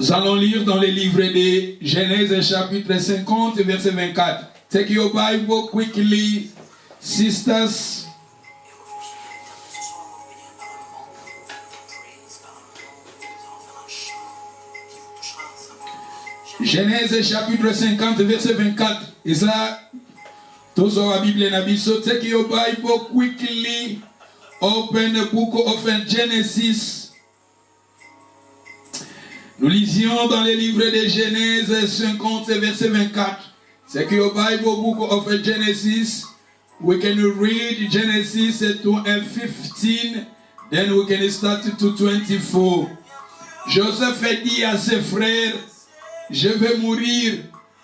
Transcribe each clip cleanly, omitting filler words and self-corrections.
Nous allons lire dans les livres de Genèse chapitre 50 verset 24. Take your Bible quickly, sisters. Genèse chapitre 50 verset 24. Et ça, tous la Bible na biso. Take your Bible quickly. Open the book of Genesis. Nous lisions dans les livres de Genèse 50 verset 24. Take your Bible book of Genesis. We can read Genesis to 15. Then we can start to 24. Joseph a dit à ses frères, je vais mourir,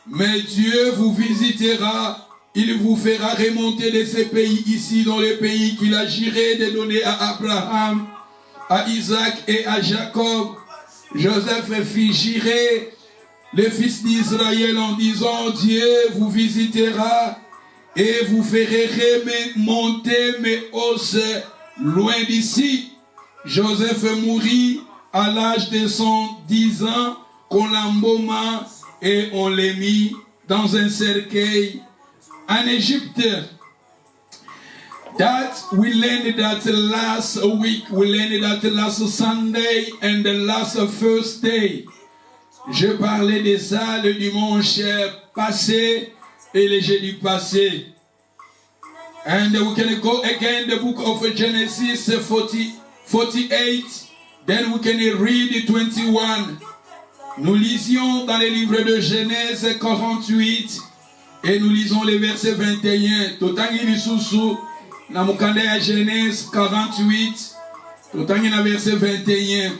mais Dieu vous visitera. Il vous fera remonter de ces pays ici, dans les pays qu'il a juré de donner à Abraham, à Isaac et à Jacob. Joseph fit jurer les fils d'Israël en disant, Dieu vous visitera et vous ferez remonter mes os loin d'ici. Joseph mourit à l'âge de 110 ans, qu'on l'embauma et on l'a mis dans un cercueil en Égypte. That we learned that last week, we learned that last Sunday and the last Thursday. Je parlais de ça le dimanche passé et le jeudi passé. And we can go again the book of Genesis 48, then we can read 21. Nous lisions dans les livres de Genèse 48 et nous lisons les versets 21. Totangi lisusu na mukanda ya Genèse 48, totangi na verset 21.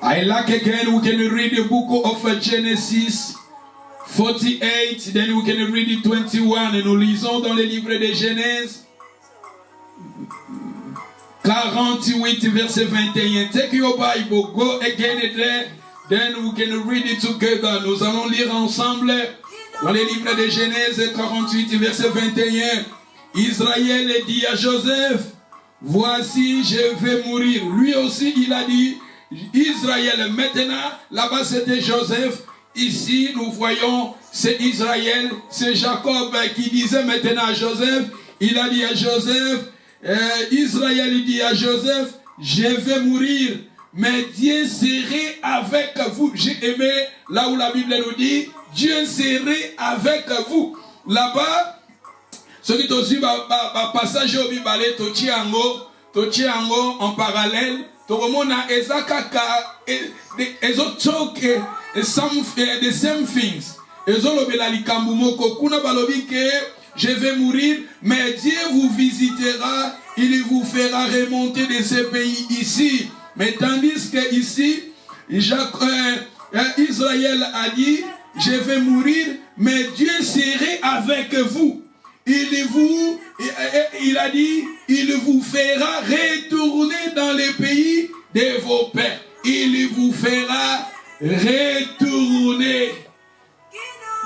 I like again, we can read the book of Genesis 48, then we can read it 21. Et nous lisons dans le livre de Genèse 48, verset 21. Take your Bible, go again there, then we can read it together. Nous allons lire ensemble dans le livre de Genèse 48, verset 21. Israël dit à Joseph, voici, je vais mourir. Lui aussi, il a dit, Israël, maintenant, là-bas c'était Joseph, ici nous voyons c'est Israël, c'est Jacob qui disait maintenant à Joseph, il a dit à Joseph, Israël dit à Joseph, je vais mourir, mais Dieu serait avec vous. J'ai aimé là où la Bible nous dit, Dieu serait avec vous. Là-bas, ce qui est aussi passage au Bible, Tochiango en parallèle, Toromona ezakaka ezotalk the same things. Ezolobela likambu moko kuna balobi ke je vais mourir, mais Dieu vous visitera, il vous fera remonter de ce pays ici. Mais tandis que ici, Israël a dit, je vais mourir, mais Dieu serait avec vous. Il a dit, il vous fera retourner dans les pays de vos pères. Il vous fera retourner.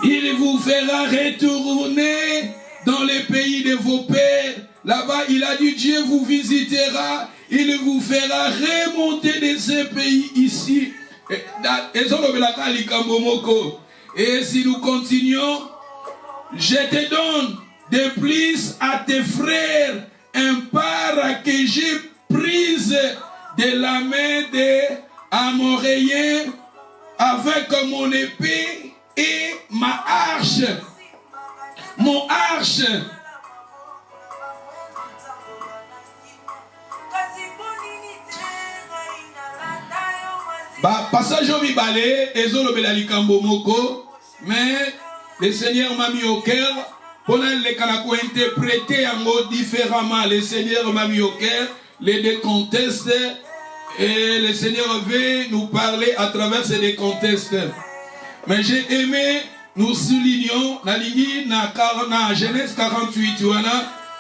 Il vous fera retourner dans les pays de vos pères. Là-bas, il a dit, Dieu vous visitera. Il vous fera remonter de ce pays ici. Et si nous continuons, je te donne de plus à tes frères un part que j'ai prise de la main des Amoréens avec mon épée et ma arche. Mon arche. Passage au Bibalé, Ezolo Belalikambo Moko, mais le Seigneur m'a mis au cœur. Pour les Kanako interpréter en mot différemment. Le Seigneur m'a mis au cœur les deux contextes et le Seigneur veut nous parler à travers ces deux contextes. Mais j'ai aimé, nous soulignons, na Genèse 48, tu vois,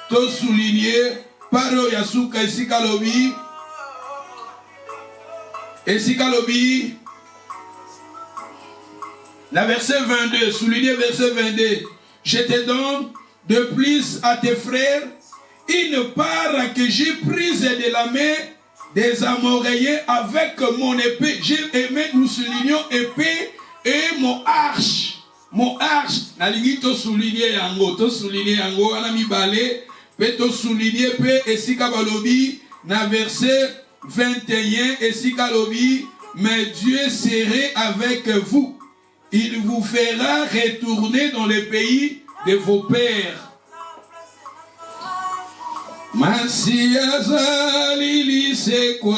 tout souligné, Paro Yasuka et Sikalobi, La verset 22, soulignez verset 22. Je te donne de plus à tes frères une part que j'ai prise de la main des Amoréens avec mon épée. J'ai aimé, nous soulignons épée et mon arche. Mon arche. Nalingi to souligner yango, to souligner yango, anami balé, pe to souligner pe esika balobi, na verset 21, esika lobi, mais Dieu serait avec vous. Il vous fera retourner dans le pays de vos pères. Masiaza lili c'est quoi?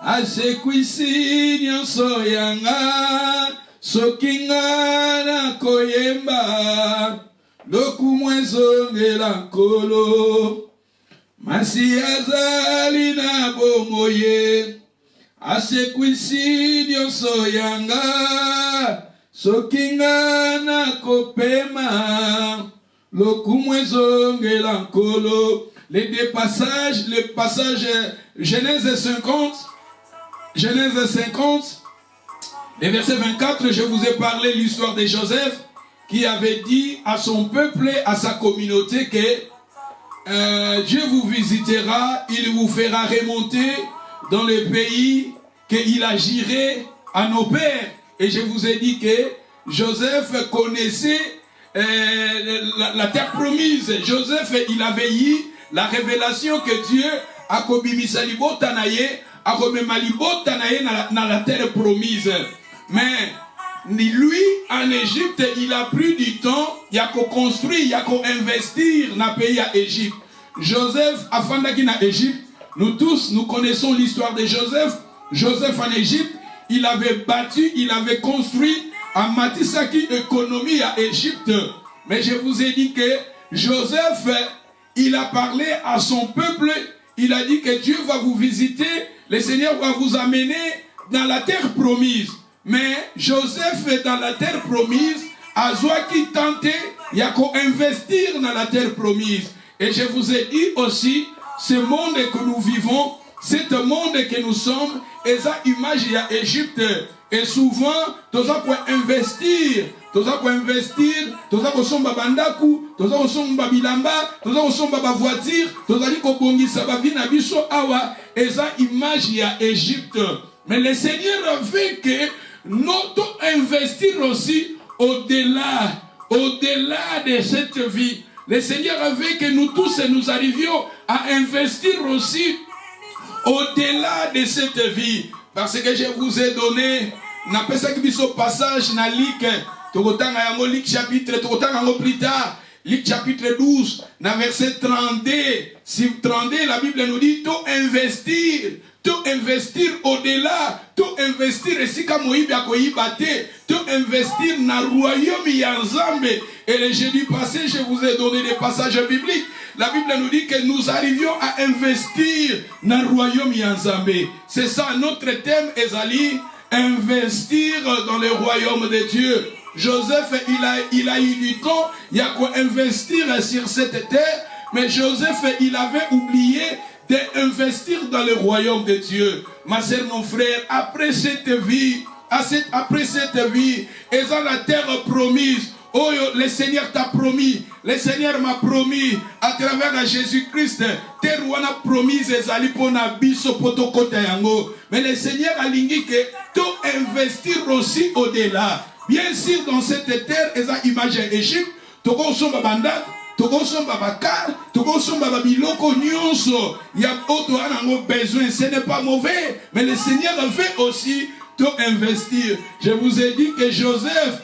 Asekwisi nyonso yanga sokinga na koyemba lokumwezongela nkolo. Masiaza lina bomoye asekwisi nyonso yanga sokinga na kopema lokumwezongela nkolo. Les deux passages, le passage Genèse 50, les versets 24, je vous ai parlé l'histoire de Joseph qui avait dit à son peuple, à sa communauté que Dieu vous visitera, il vous fera remonter dans le pays, qu'il agirait à nos pères. Et je vous ai dit que Joseph connaissait la terre promise. Joseph, il avait eu la révélation que Dieu a kobimisa libota na ye, a remema libota na ye na la terre promise. Mais lui, en Égypte, il a pris du temps, il a construire, il a investir dans le pays à Égypte. Joseph, afandaki na Égypte, nous tous, nous connaissons l'histoire de Joseph. Joseph en Égypte, il avait bâti, il avait construit en Matisaki économie à Égypte. Mais je vous ai dit que Joseph, il a parlé à son peuple, il a dit que Dieu va vous visiter, le Seigneur va vous amener dans la terre promise. Mais Joseph est dans la terre promise, à Zoaki tenté, il y a qu'à investir dans la terre promise. Et je vous ai dit aussi, ce monde que nous vivons, ce monde que nous sommes, et ça image il y a Égypte. Et souvent, tout ça pour investir, tout ça pour investir, tout ça pour son babandaku, tout ça pour son babilamba, tout ça pour son voiture, tout ça pour bongi sababi nabiso awa, et ça image il y a Égypte. Mais le Seigneur veut que nous investir aussi au-delà de cette vie. Le Seigneur veut que nous tous nous arrivions à investir aussi au-delà de cette vie. Parce que je vous ai donné, n'a pas ça qui dit au passage, na Luc chapitre, plus tard, Luc chapitre 12, na verset 32. Si 32, la Bible nous dit, tout investir au-delà, tout investir, et si comme tout investir dans le royaume Yanzambe. Et le jeudi passé, je vous ai donné des passages bibliques. La Bible nous dit que nous arrivions à investir dans le royaume Yanzambe. C'est ça notre thème, Ezali, investir dans le royaume de Dieu. Joseph, il a eu du temps, il y a quoi investir sur cette terre, mais Joseph, il avait oublié d'investir dans le royaume de Dieu. Ma sœur, mon frère, après cette vie, et dans la terre promise, oh, le Seigneur t'a promis, le Seigneur m'a promis, à travers Jésus-Christ, terre où on a promis, mais le Seigneur a lingué que tout investir aussi au-delà. Bien sûr, dans cette terre, et ça image Égypte, tout le monde il y a autre besoin, ce n'est pas mauvais, mais le Seigneur veut aussi tout investir. Je vous ai dit que Joseph,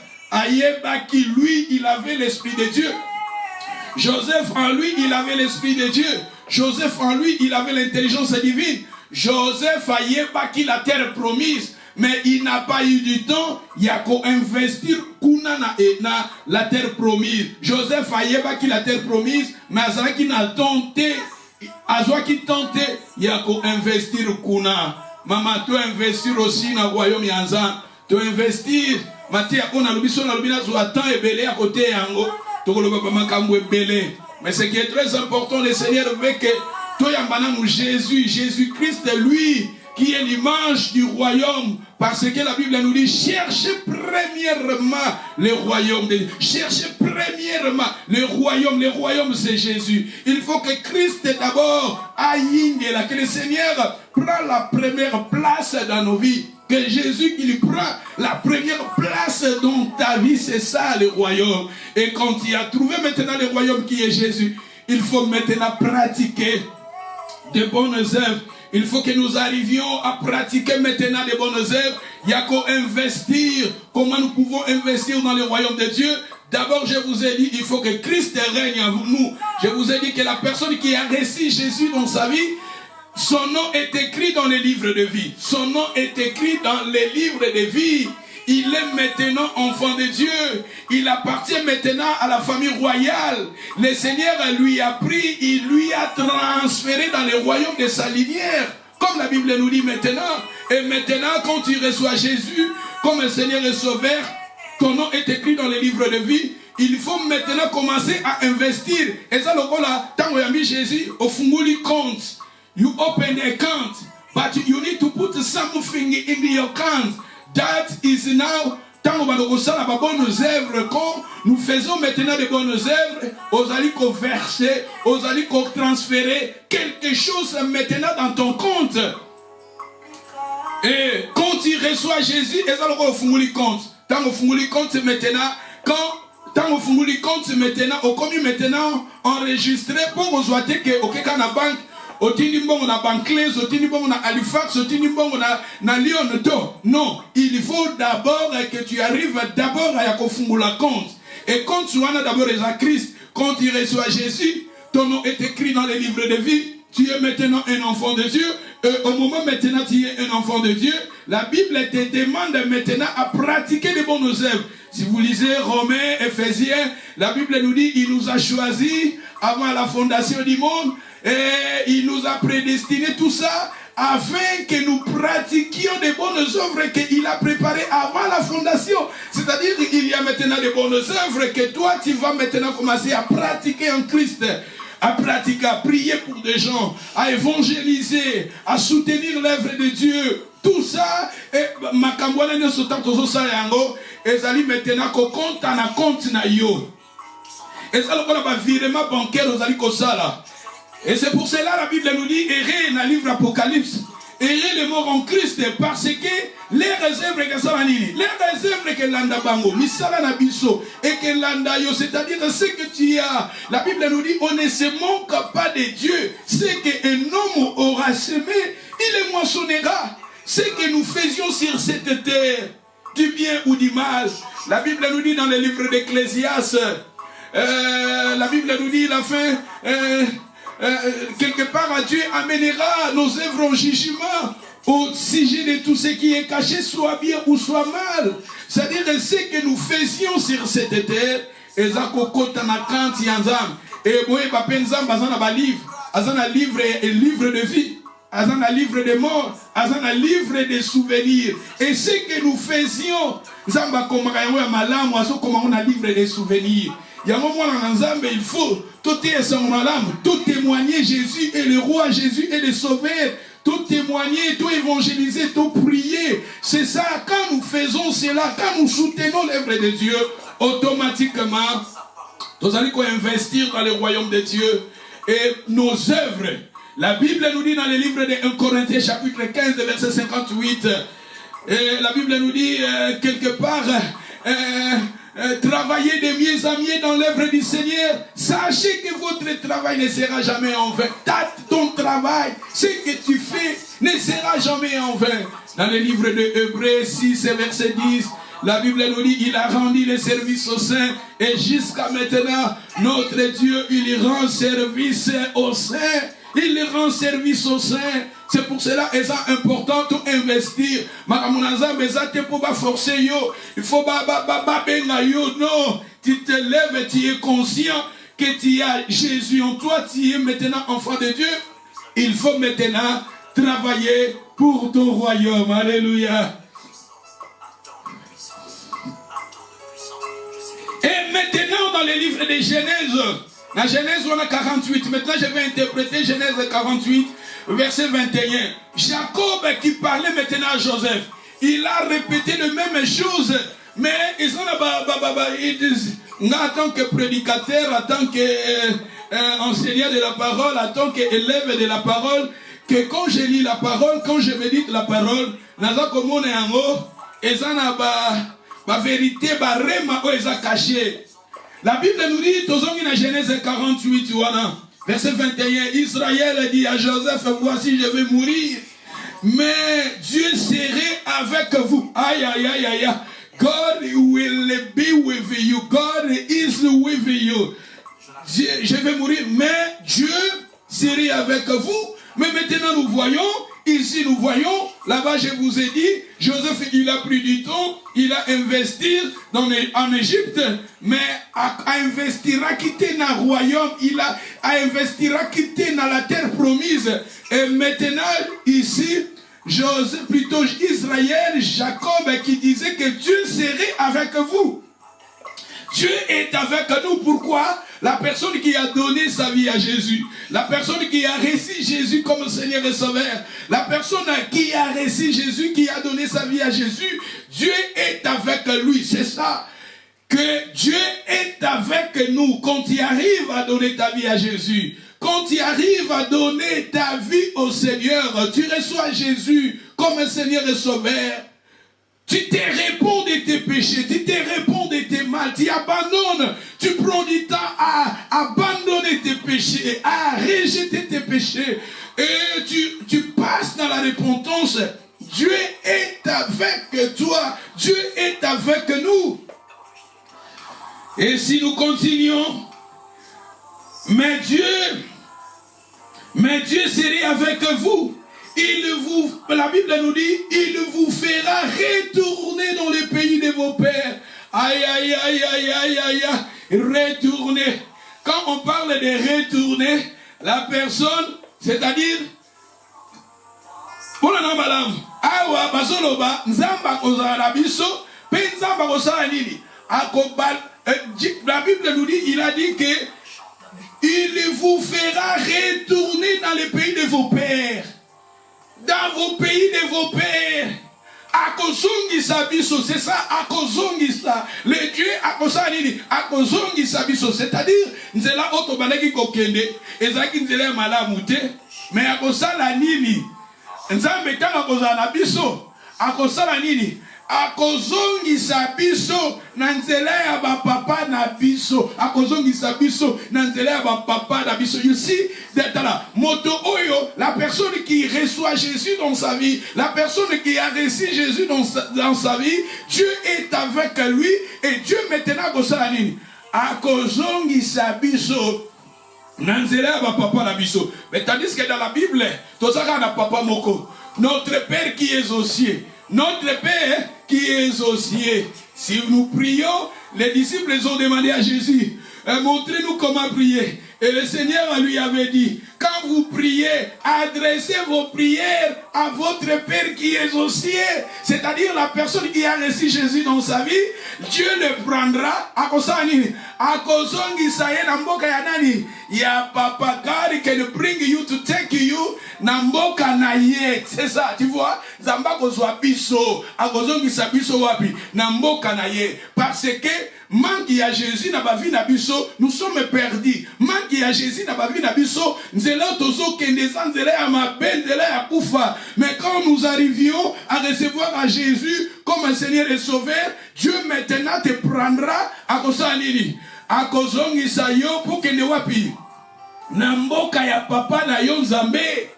qui lui, il avait l'esprit de Dieu. Joseph en lui, il avait l'esprit de Dieu. Joseph en lui, il avait l'intelligence divine. Joseph a qui la terre promise. Mais il n'a pas eu du temps, il y a qu'à investir na la terre promise. Joseph a qui la terre promise, mais qui n'a tenté, qui tenté, il y a qu'à investir kuna. Maman, tu investir aussi dans le royaume Yanzan. Tu investir, Mathia, on a l'obligation, on a l'obligation de temps et belé à côté yango. Tu le papa makamwe belé. Mais ce qui est très important, le Seigneur veut que toi Jésus Christ, lui, qui est l'image du royaume, Parce que la Bible nous dit, cherchez premièrement le royaume de Dieu. Cherchez premièrement le royaume. Le royaume, c'est Jésus. Il faut que Christ d'abord aille, que le Seigneur prend la première place dans nos vies. Que Jésus, il prend la première place dans ta vie, c'est ça le royaume. Et quand il a trouvé maintenant le royaume qui est Jésus, il faut maintenant pratiquer de bonnes œuvres. Il faut que nous arrivions à pratiquer maintenant de bonnes œuvres. Il y a qu'à investir. Comment nous pouvons investir dans le royaume de Dieu? D'abord, je vous ai dit, il faut que Christ règne en nous. Je vous ai dit que la personne qui a reçu Jésus dans sa vie, son nom est écrit dans les livres de vie. Son nom est écrit dans les livres de vie. Il est maintenant enfant de Dieu. Il appartient maintenant à la famille royale. Le Seigneur lui a pris, il lui a transféré dans le royaume de sa lumière. Comme la Bible nous dit maintenant. Et maintenant, quand tu reçois Jésus comme le Seigneur et Sauveur, ton nom est écrit dans les livres de vie. Il faut maintenant commencer à investir. Et ça, le là, tant que tu as Jésus, au funguli compte. You open an account, but you need to put something in your account. That is now, tant qu'on va nous bonnes œuvres, quand nous faisons maintenant de bonnes œuvres, aux allez qu'on verser, aux allez qu'on transférer quelque chose maintenant dans ton compte. Et quand tu reçois Jésus, et ça le funguli compte. Tant qu'on funguli compte maintenant, tant qu'on funguli compte maintenant, au commis maintenant enregistré pour vous souhaiter que au Kekana na banque. Otini mbongo na Barclays, otini mbongo na Halifax, otini mbongo na Lyon. Non, il faut d'abord que tu arrives d'abord à kofungula compte. Et quand tu en as d'abord à Christ, quand tu reçois Jésus, ton nom est écrit dans les livres de vie. Tu es maintenant un enfant de Dieu. Au moment maintenant tu es un enfant de Dieu, la Bible te demande maintenant à pratiquer les bonnes œuvres. Si vous lisez Romains, Éphésiens, la Bible nous dit il nous a choisis avant la fondation du monde. Et il nous a prédestiné tout ça afin que nous pratiquions des bonnes œuvres qu'il a préparées avant la fondation. C'est-à-dire qu'il y a maintenant des bonnes œuvres que toi tu vas maintenant commencer à pratiquer en Christ. À pratiquer, à prier pour des gens, à évangéliser, à soutenir l'œuvre de Dieu. Tout ça, et Makambouane ne se tente aux yango, et ça maintenant qu'on compte en compte na yo. Et ça, on a un virement bancaire aux alikosala. Et c'est pour cela la Bible nous dit, errez dans le livre Apocalypse, errez les morts en Christ, parce que les réserves que ça les réserves que l'anda bango, misala na biso, et que l'anda yo, c'est-à-dire ce que tu as. La Bible nous dit, on ne se manque pas de Dieu. Ce qu'un homme aura semé, il le moissonnera. Ce que nous faisions sur cette terre, du bien ou du mal. La Bible nous dit dans le livre d'Ecclésiaste, la Bible nous dit la fin, quelque part Dieu amènera nos œuvres en jugement au sujet de tout ce qui est caché, soit bien ou soit mal. C'est-à-dire ce que nous faisions sur cette terre, et livre de vie, un livre de mort, un livre de souvenirs. Et ce que nous faisions, on a livre de souvenirs. Il faut tout témoigner Jésus est le roi, Jésus est le sauveur. Tout témoigner, tout évangéliser, tout prier. C'est ça, quand nous faisons cela, quand nous soutenons l'œuvre de Dieu, automatiquement, nous allons investir dans le royaume de Dieu. Et nos œuvres, la Bible nous dit dans le livre de 1 Corinthiens chapitre 15, verset 58, et la Bible nous dit quelque part, travaillez de mieux en mieux dans l'œuvre du Seigneur. Sachez que votre travail ne sera jamais en vain. Ton travail, ce que tu fais, ne sera jamais en vain. Dans le livre de Hébreux 6, verset 10, la Bible nous dit, il a rendu le service aux saints. Et jusqu'à maintenant, notre Dieu, il rend service aux saints. Il rend service aux saints. C'est pour cela que c'est important de investir. Il faut non. Tu te lèves et tu es conscient que tu as Jésus en toi. Tu es maintenant enfant de Dieu. Il faut maintenant travailler pour ton royaume. Alléluia. Et maintenant dans les livres de Genèse, la Genèse on a 48, maintenant je vais interpréter Genèse 48, verset 21. Jacob qui parlait maintenant à Joseph, il a répété les mêmes choses. Mais ils sont là, ils disent, en tant que prédicateur, en tant qu'enseignant de la parole, en tant qu'élève de la parole, que quand je lis la parole, quand je médite la parole, naza komona yango, eza na ba vérité, ba rema o eza caché. La Bible nous dit, tozongi na Genèse 48, verset 21, Israël dit à Joseph, voici je vais mourir, mais Dieu serait avec vous. Aïe, aïe, aïe, aïe. God will be with you. God is with you. Je vais mourir, mais Dieu serait avec vous. Mais maintenant nous voyons, ici nous voyons, là-bas je vous ai dit, Joseph il a pris du temps, il a investi en Égypte, mais a investir à quitter dans le royaume, il a investir à quitter dans la terre promise. Et maintenant ici, Joseph, plutôt Israël, Jacob qui disait que Dieu serait avec vous. Dieu est avec nous. Pourquoi? La personne qui a donné sa vie à Jésus, la personne qui a reçu Jésus comme Seigneur et Sauveur, la personne qui a reçu Jésus, qui a donné sa vie à Jésus, Dieu est avec lui. C'est ça, que Dieu est avec nous. Quand tu arrives à donner ta vie à Jésus, quand tu arrives à donner ta vie au Seigneur, tu reçois Jésus comme Seigneur et Sauveur. Tu te réponds de tes péchés, tu te réponds de tes mal, tu abandonnes, tu prends du temps à abandonner tes péchés, à rejeter tes péchés, et tu passes dans la repentance. Dieu est avec toi, Dieu est avec nous. Et si nous continuons, mais Dieu serait avec vous. La Bible nous dit, il vous fera retourner dans le pays de vos pères. Aïe, aïe, aïe, aïe, aïe, aïe, retourner. Quand on parle de retourner, la personne, c'est-à-dire, pour le nom madame, awa basoloba, nzamba kozala biso, pe nzamba kozala nini. La Bible nous dit, il a dit que il vous fera retourner dans le pays de vos pères. Dans vos pays de vos pères. Akozongisa biso, c'est ça, akozongisa. Le Dieu akosanini, akozongisa biso. C'est-à-dire, nzela otobaleki kokende, ezaki nzela malamu te, mais akosala nini. Nzambe kanga kozala biso, akosala nini. Akozongisa biso na nzela ya ba papa na biso, akozongisa biso na nzela ya ba papa na biso. You see that moto oyo, la personne qui reçoit Jésus dans sa vie, la personne qui a reçu Jésus dans sa vie, Dieu est avec lui et Dieu maintenant kosala nini, akozongisa biso na nzela ya ba papa na biso. Mais tandis que dans la Bible, tozaka na papa moko, notre Père qui est aux cieux. Notre Père qui est aux cieux. Si nous prions, les disciples ont demandé à Jésus, montrez-nous comment prier. Et le Seigneur lui avait dit, quand vous priez, adressez vos prières à votre Père qui est aux cieux. C'est-à-dire la personne qui a reçu Jésus dans sa vie, Dieu le prendra. Ya papa God can bring you to take you namboka na ye. C'est ça, tu vois. Zamba kozwa biso, akozongisa biso wapi namboka na ye. Parce que manque ya Jésus na bavi na biso, nous sommes perdus. Manque ya Jésus na bavi na biso, nzela tozo kende sans nzela ya mabe, nzela ya kufa. Mais quand nous arrivions à recevoir à Jésus comme un Seigneur et Sauveur, Dieu maintenant te prendra akosanini. Akozongisa yo pour kende wapi na mboka ya papa na yo Nzambe.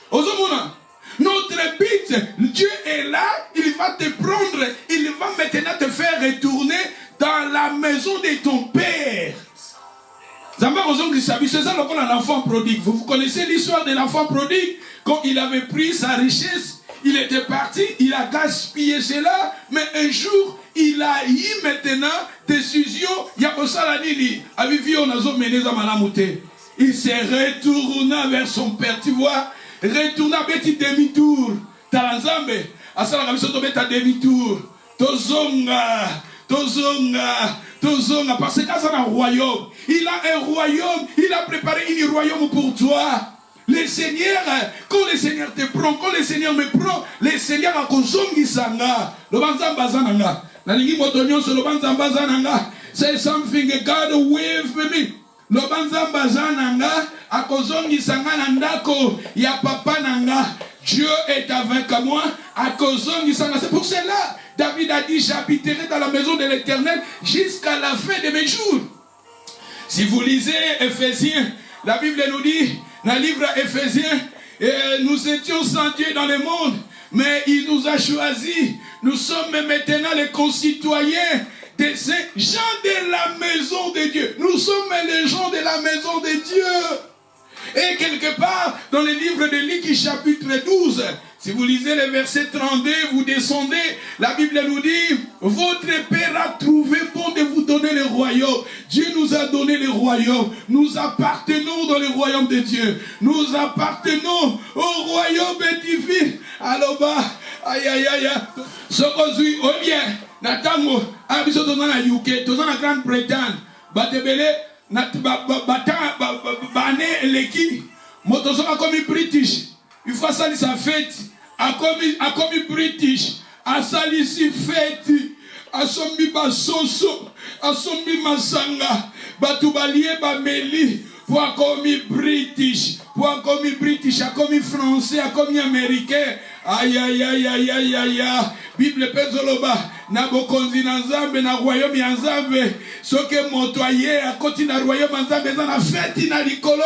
Ozomona, notre but, Dieu est là, il va te prendre, il va maintenant te faire retourner dans la maison de ton père. Zamba ozongisa biso, c'est ça l'enfant prodigue. Vous connaissez l'histoire de l'enfant prodigue? Quand il avait pris sa richesse, il était parti, il a gaspillé cela, mais un jour, il a eu maintenant décision, il s'est retourné vers son père, tu vois, retourna petit demi-tour, talanzambe, asala kabiso to beta demi-tour, tozonga, parce que ça a un royaume, il a un royaume, il a préparé un royaume pour toi. Le Seigneur, quand le Seigneur te prend, quand le Seigneur me prend, le Seigneur a kozongi sanga. Lobanzamba zananga. Nalingi motonyo so lobanzamba zananga. Say something God with me. Lobanzamba zananga a kozongi sanga nandako ya papa nanga. Dieu est avec moi. A kozongi sanga. C'est pour cela David a dit j'habiterai dans la maison de l'Éternel jusqu'à la fin de mes jours. Si vous lisez Éphésiens, la Bible nous dit, dans le livre Éphésiens, nous étions sans Dieu dans le monde, mais il nous a choisis. Nous sommes maintenant les concitoyens des gens de la maison de Dieu. Nous sommes les gens de la maison de Dieu. Et quelque part, dans le livre de Luc, chapitre 12, si vous lisez le verset 32, vous descendez, la Bible nous dit, votre Père a trouvé bon de vous donner le royaume. Dieu nous a donné le royaume. Nous appartenons dans le royaume de Dieu. Nous appartenons au royaume divin. Alors bah, aïe aïe aïe, ce qu'on dit, oh bien, Natango, abiso tozana na UK, tozana na Grande-Bretagne, batebele, bane leki, motosoka komi British. Il faut ça sa fête. A commis British. A salisi fête. A sombi basoso. A sombi masanga. Batubalie bameli. Pour a commis British. Pour a commis British. A commis français. A commis américain. Aïe aïe aïe aïe aïe aïe. Bible pezoloba. Na bokonzi na nzambe na royaume ya nzambe. Soke motoye a koti na royaume nzambe za na fête na likolo.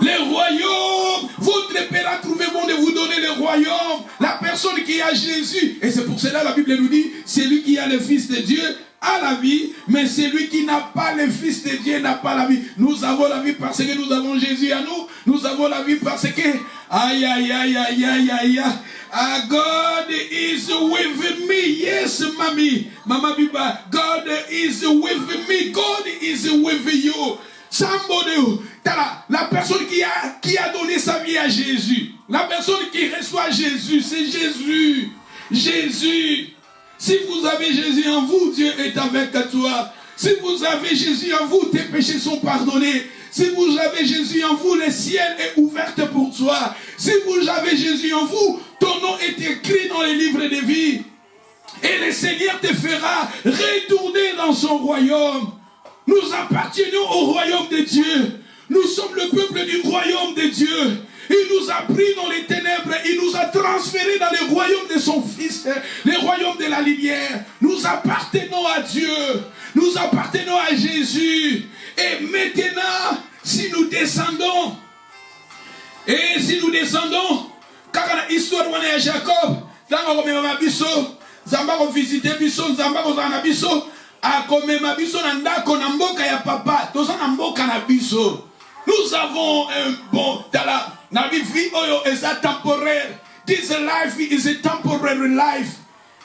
Les royaumes, votre Père a trouvé bon de vous donner le royaume. La personne qui a Jésus, et c'est pour cela la Bible nous dit, celui qui a le Fils de Dieu a la vie, mais celui qui n'a pas le Fils de Dieu n'a pas la vie. Nous avons la vie parce que nous avons Jésus à nous. Nous avons la vie parce que, aïe aïe aïe aïe aïe aïe, God is with me. Yes, mommy, Mama Biba, God is with me. God is with you. Somebody, la personne qui a donné sa vie à Jésus, la personne qui reçoit Jésus, c'est Jésus. Jésus. Si vous avez Jésus en vous, Dieu est avec toi. Si vous avez Jésus en vous, tes péchés sont pardonnés. Si vous avez Jésus en vous, le ciel est ouvert pour toi. Si vous avez Jésus en vous, ton nom est écrit dans les livres de vie. Et le Seigneur te fera retourner dans son royaume. Nous appartenons au royaume de Dieu. Nous sommes le peuple du royaume de Dieu. Il nous a pris dans les ténèbres. Il nous a transférés dans le royaume de son Fils. Le royaume de la lumière. Nous appartenons à Dieu. Nous appartenons à Jésus. Et maintenant, si nous descendons, car la histoire de Jacob, dans la Bisso, Zambaro visiter Bisso, Zambaro Zanabisso, a komema biso na ndako na mboka ya papa toza na mboka na biso. Nous avons un bon tala na vie oyo eza temporaire. This life is a temporary life.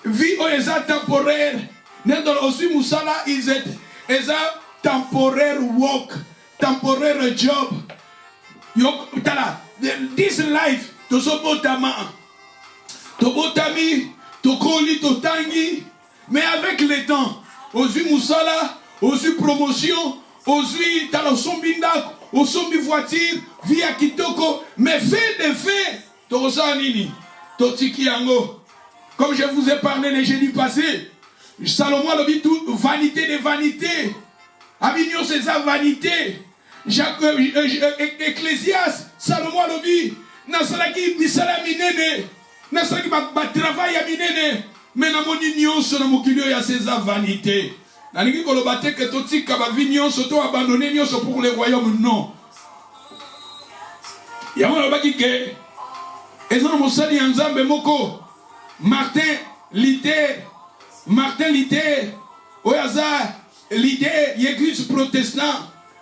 Vie oyo eza temporaire. Nendo aussi musala is it eza temporary work, temporary job. Yo tala this life tozo botama. To botami, to koli, to tangi, mais avec le temps Ozui Moussala, Ozui promotion, Ozui Talosombinak, Ozombi voiture, via Kitoko, mais fait de fait, Torosa Nini, Totiki Yango. Comme je vous ai parlé le jeudi passé, Salomon a dit tout, vanité de vanité. Avignon, c'est sa vanité. Ecclésias, Salomon a dit, Nasalaki, Misala Minene, Nasalaki, travail à Minene. Mais na mon union sur le mokilio ya ses vanité. Naniki kolobate que toti kabavignon soto abandonné nyoso pour le royaume non. Ya mona baki ke ezana mosali nzambe moko Martin Luther oyaza l'idée l'église protestant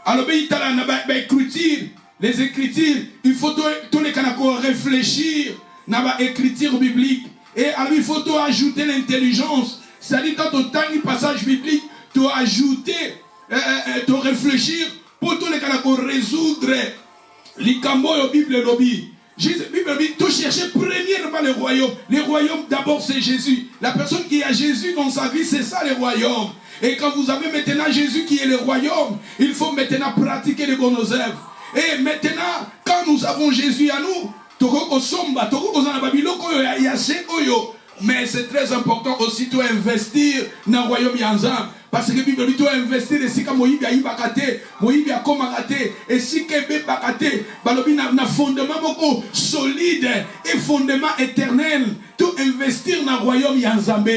alors ben itala na ba écriture les écritures il faut tous les kanako réfléchir na ba écriture biblique. Et alors il faut ajouter l'intelligence. C'est-à-dire quand tu as un passage biblique, tu as ajouté, tu réfléchir pour tous les cas pour résoudre les cambois de la Bible. La Bible dit, tu cherches premièrement le royaume. Le royaume d'abord c'est Jésus. La personne qui a Jésus dans sa vie, c'est ça le royaume. Et quand vous avez maintenant Jésus qui est le royaume, il faut maintenant pratiquer les bonnes œuvres. Et maintenant, quand nous avons Jésus à nous, mais c'est très important aussi de investir dans le royaume Yanzam. Parce que la Bible dit investir ici comme Moïbi a bakate, Moïbi a komakate, et si Kebe bakate, balobi na fondement beaucoup solide et fondement éternel, tout investir dans le royaume Yanzambe.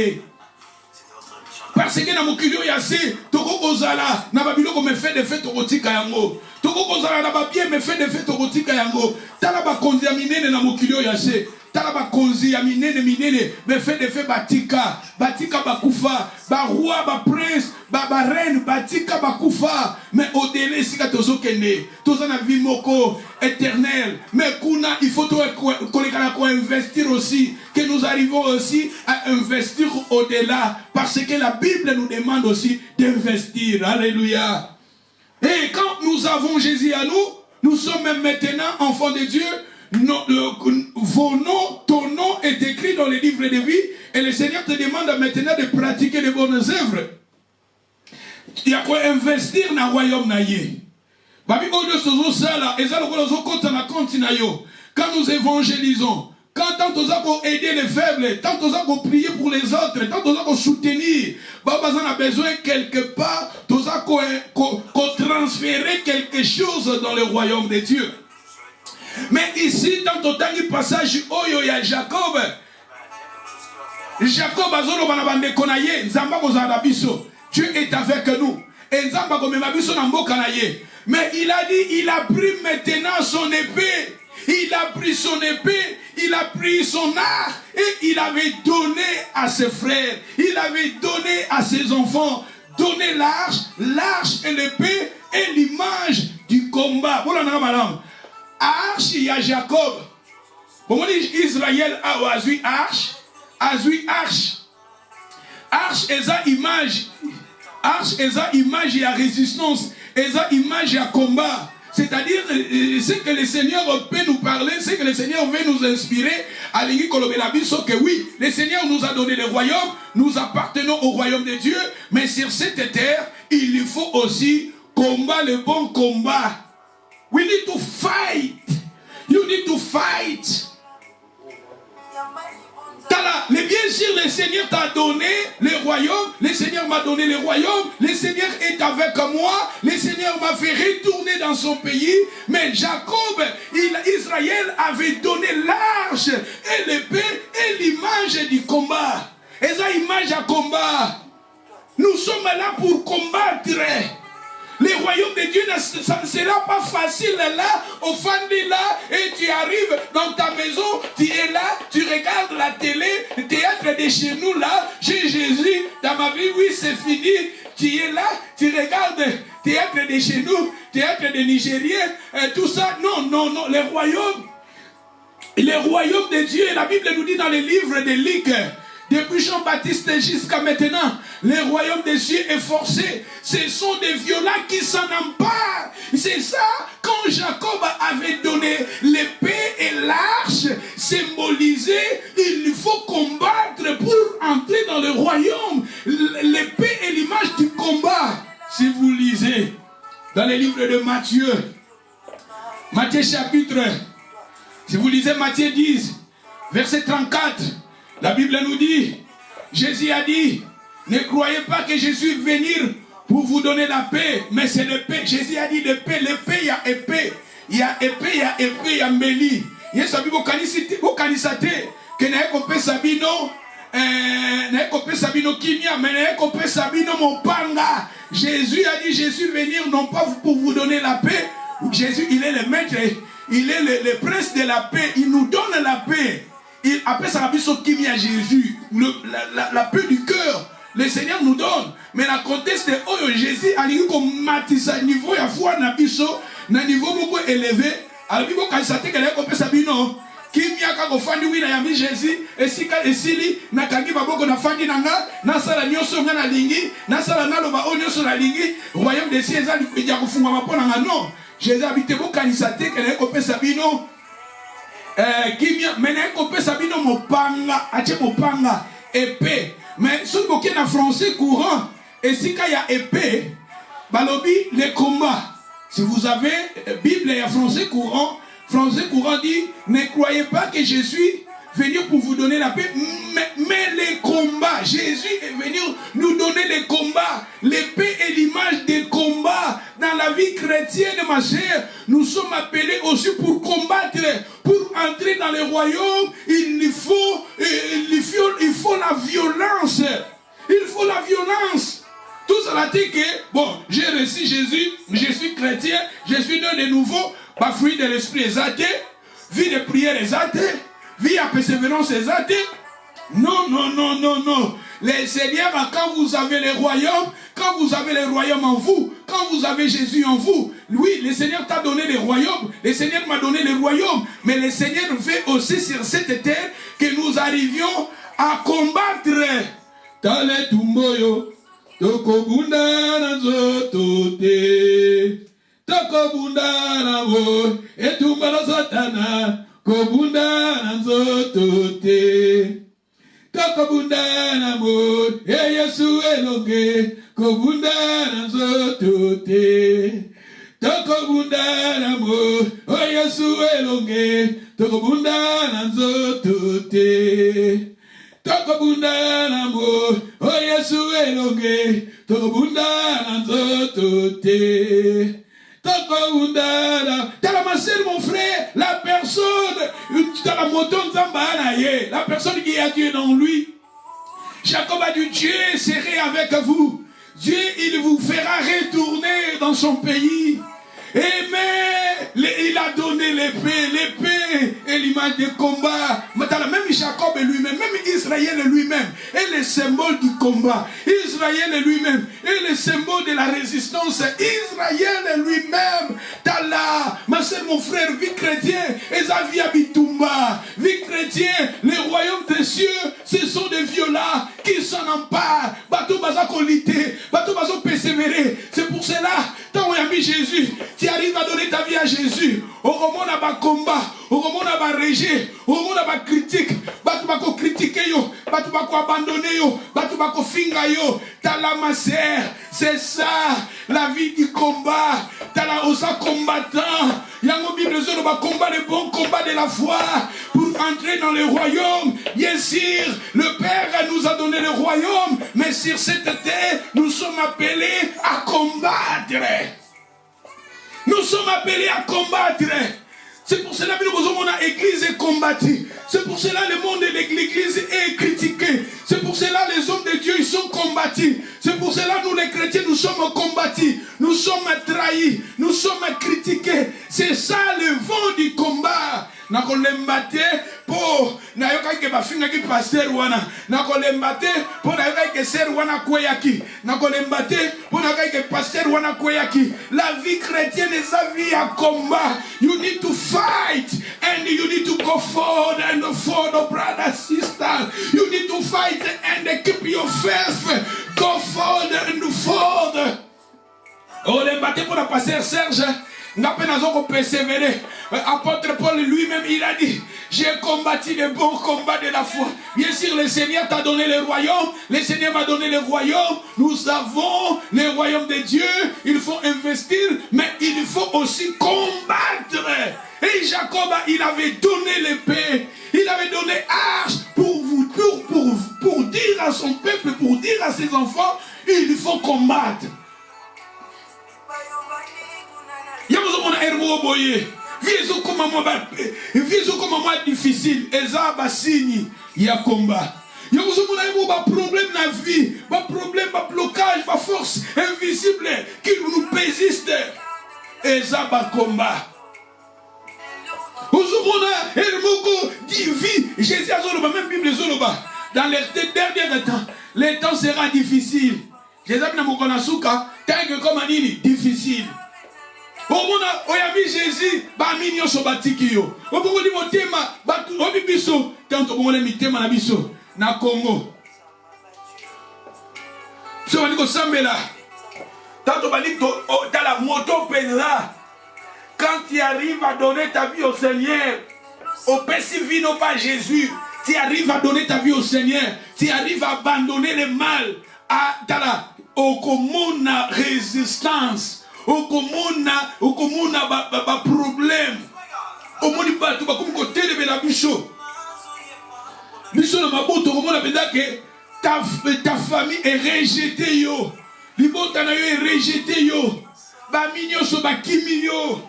Parce que dans mon culio yasi, toko kozala, na babilo me fait de fait tokotika yango. Toko kozala na babie me fait de fait tokotika yango. Tala ba konzi ya minene na mon culio yasi. Tala ba konzi ya minene me fait de fait batika, batika bakufa, ba roi, ba prince, ba reine, batika bakufa. Mais au délai si ka tozo kende, tozo na vie moko éternel. Mais kuna il faut investir aussi, que nous arrivons aussi à investir au-delà, parce que la Bible nous demande aussi d'investir. Alléluia. Et quand nous avons Jésus à nous, nous sommes même maintenant enfants de Dieu. Vos noms, ton nom est écrit dans les livres de vie, et le Seigneur te demande maintenant de pratiquer les bonnes œuvres. Il y a quoi investir dans le royaume. Quand nous évangélisons, quand nous avons aidé les faibles, tant nous avons prié pour les autres, tant nous avons soutenir, on a besoin quelque part, nous avons transférer quelque chose dans le royaume de Dieu. Mais ici, dans ton dernier passage, il y a Jacob. Jacob a dit Dieu est avec nous. Mais il a dit, il a pris maintenant son épée. Il a pris son épée, il a pris son arc et il avait donné à ses frères, il avait donné à ses enfants, donné l'arche et l'épée et l'image du combat. Arche, il y a Jacob. Bon, on dit Israël a eu arche, arche. Arche est une image. Arche est une image et la résistance. Est une image et un combat. C'est-à-dire, ce que le Seigneur peut nous parler, ce que le Seigneur veut nous inspirer, à l'église Kolobelabiso, que oui, le Seigneur nous a donné le royaume, nous appartenons au royaume de Dieu, mais sur cette terre, il faut aussi combattre le bon combat. We need to fight. You need to fight. Mais bien sûr, le Seigneur t'a donné le royaume, le Seigneur m'a donné le royaume, le Seigneur est avec moi, le Seigneur m'a fait retourner dans son pays, mais Jacob, Israël avait donné l'arche et l'épée et l'image du combat. Et ça, image à combat. Nous sommes là pour combattre. Le royaume de Dieu, ça ne sera pas facile là, au fandi là, et tu arrives dans ta maison, tu es là, tu regardes la télé, le théâtre de chez nous là, j'ai Jésus dans ma vie, oui c'est fini, tu es là, tu regardes théâtre de chez nous, théâtre de Nigériens, tout ça, non, le royaume de Dieu, la Bible nous dit dans les livres de Luc, depuis Jean-Baptiste jusqu'à maintenant, le royaume des cieux est forcé. Ce sont des violents qui s'en emparent. C'est ça, quand Jacob avait donné l'épée et l'arche, symbolisé, il faut combattre pour entrer dans le royaume. L'épée est l'image du combat. Si vous lisez dans les livres de Matthieu, Matthieu chapitre, si vous lisez Matthieu 10, verset 34, la Bible nous dit, Jésus a dit, ne croyez pas que je suis venu pour vous donner la paix, mais c'est l'épée. Jésus a dit l'épée, il y a épée. Il y a épée, il y a épée, il y a mbeli. Yesu a dit, vous connaissez que n'ayez sabino, n'ayez sabino kimia, mais n'ayez sabino mopanga. Jésus a dit, je suis venu non pas pour vous donner la paix. Jésus, il est le maître, il est le prince de la paix, il nous donne la paix. Après ça, il a Jésus, la paix du cœur, le Seigneur nous donne. Mais la contexte est oh Jésus a dit comme matisa niveau ya foi na biso na niveau beaucoup élevé. Alors bibo quand ça te que ko pesa bino kimia ka ko fandi wi na yambi Jésus esika esili na kangi baboko na fandi nanga na sala nyoso ngana lingi na sala na loba onyoso na lingi royaume des cieux ezali kuja kufunga mapona nga non. Jésus habite bo kanisa te que ko pesa bino kimia mena ko pesa bino mopanga ache mopanga épée. Mais ce qui est en français courant, et si il y a épée, balobi les combats. Si vous avez Bible et français courant dit, ne croyez pas que je suis venu pour vous donner la paix, mais les combats. Jésus est venu nous donner les combats. L'épée est l'image des combats. Dans la vie chrétienne, ma chère, nous sommes appelés aussi pour combattre. Pour entrer dans le royaume, il faut la violence. Il faut la violence. Tout cela dit que, bon, j'ai reçu Jésus, je suis chrétien, je suis né de nouveau, ma fruit de l'esprit est athée, vie de prière est athée, vie à persévérance est athée. Non, non, non, non, non. Les Seigneurs, quand vous avez le royaume en vous, quand vous avez Jésus en vous, oui, le Seigneur t'a donné le royaume, le Seigneur m'a donné le royaume, mais le Seigneur veut aussi sur cette terre que nous arrivions à combattre. Dans les tumboyo. Tokobunda na zotote, tokobunda na wo, etumbala satana, kobunda na zotote, tokobunda na mo, Yesu elonge, kobunda na zotote, tokobunda na mo, Yesu elonge, tokobunda na zotote. Tokobunda na mo, oh Yesu elonge, tokobunda na nzotote. Tokobunda na, t'as ma sœur, mon frère, la personne, t'as la moto nzambanaye, la personne qui a Dieu dans lui. Jacob a dit, Dieu serait avec vous. Dieu, il vous fera retourner dans son pays. Mais il a donné l'épée. L'épée est l'image des combats. Même Jacob lui-même, même Israël lui-même est le symbole du combat. Israël lui-même est le symbole de la résistance. Israël lui-même, Tala, ma soeur, mon frère, vie chrétien, Esavi Abitumba, vie chrétien, les royaumes des cieux, ce sont des violats qui s'en emparent. Bateau bazakolité, bateau bazo persévérer. C'est pour cela, tant on a mis Jésus, tu arrives à donner ta vie à Jésus. Au moment où on a combat, au moment où on a rejet, au moment où on a critique, bateau bako critiquer yo, bateau bako abandonner yo, bateau bako finga yo. T'as la massère, c'est ça, la vie du combat. T'as la osa combattant. Yango Bible zone va combat le bon combat de la foi pour entrer dans le royaume. Bien sûr, le Père nous a donné le royaume, mais sur cette terre, nous sommes appelés à combattre. Nous sommes appelés à combattre. C'est pour cela que nous avons l'église est combattue. C'est pour cela que le monde de l'église est critiqué. C'est pour cela que les hommes de Dieu ils sont combattus. C'est pour cela que nous les chrétiens nous sommes combattus. Nous sommes trahis. Nous sommes critiqués. C'est ça le vent du combat. Nakolembate po na yoka ke bafinga ki pasteur wana nakolembate po na yoka ke ser wana kweyaki nakolembate po na yoka ke pasteur wana kweyaki. La vie chrétienne est sa vie à combat. You need to fight and you need to go forward and forward, brother, sister. You need to fight and keep your faith. Go forward and forward. Oh, lembate pour la pasteur Serge. Apôtre Paul lui-même il a dit, j'ai combattu le bon combat de la foi. Bien sûr le Seigneur t'a donné le royaume, le Seigneur m'a donné le royaume. Nous avons le royaume de Dieu. Il faut investir, mais il faut aussi combattre. Et Jacob il avait donné l'épée, il avait donné arche pour dire à son peuple, pour dire à ses enfants, il faut combattre. Yamozomona herbo boye. Viezo comme moi difficile. Eza basini ya combat. Yamozomona herbo ba problème na vie, ba problème, ba blocage, ba force invisible qui nous persiste. Eza ba combat. Ozomona herbo di vie. Jésus a zoloba même Bible zoloba. Dans les derniers temps, les temps sera difficile. Jésus na mokona suka, tant que comme anini difficile. Omona oyami Jésus ba minyo so batiki yo. Obongoli motema batu obibiso tanto bongole mitema na biso na Congo. So baniko sambela. Tanto baniko dans la moto penza. Quand tu arrives à donner ta vie au Seigneur, au pesivino pas Jésus, tu arrives à donner ta vie au Seigneur, tu arrives à abandonner le mal à tala au commune résistance. okomona ba problème. Omoni bato bakomi kotelebela biso. Biso na maboto okomona benda ke ta famille est rejetée yo. Libota na yo est rejeté yo. Ba minyo so ba kimi yo.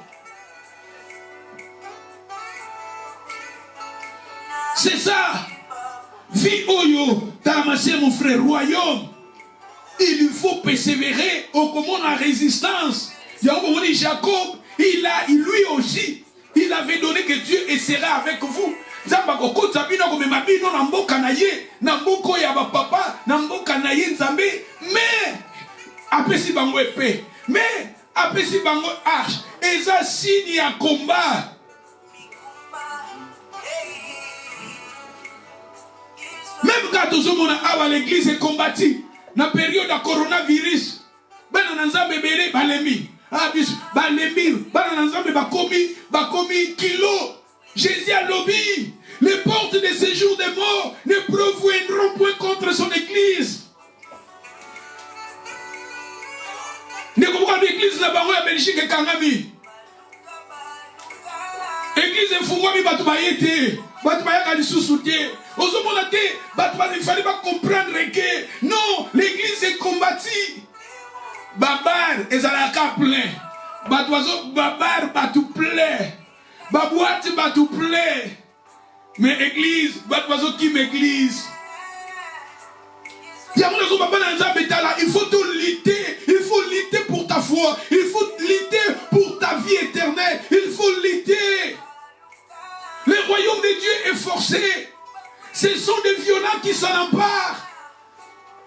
C'est ça. Vie oyo, t'as amassé mon frère, royaume. Il faut persévérer au comment la résistance. Jacob, lui aussi, il avait donné que Dieu sera avec vous. Mais après si bango épée, mais après si bango arche, et ça signe à combat. Même quand on a l'église est combattue, dans la période de coronavirus, ben on a bébé balemi, balemi, bakomi kilo. Jésus a lobby. Les portes de séjour des morts ne proviendront point contre son église. Ne comprends l'église na bango ya Belgique et Kangami. Église efungwami bato bayete, bato bayaka lisusu te. Ozomona te, bato il fallait pas comprendre que non, l'église est combattue. Babar ezalaka plein. Bato bazo babar bato plein. Babouati bato plein. Mais église, bato bazo kim église. Il faut tout lutter. Il faut lutter pour ta foi. Il faut lutter pour ta vie éternelle. Il faut lutter. Le royaume de Dieu est forcé. Ce sont des violents qui s'en emparent.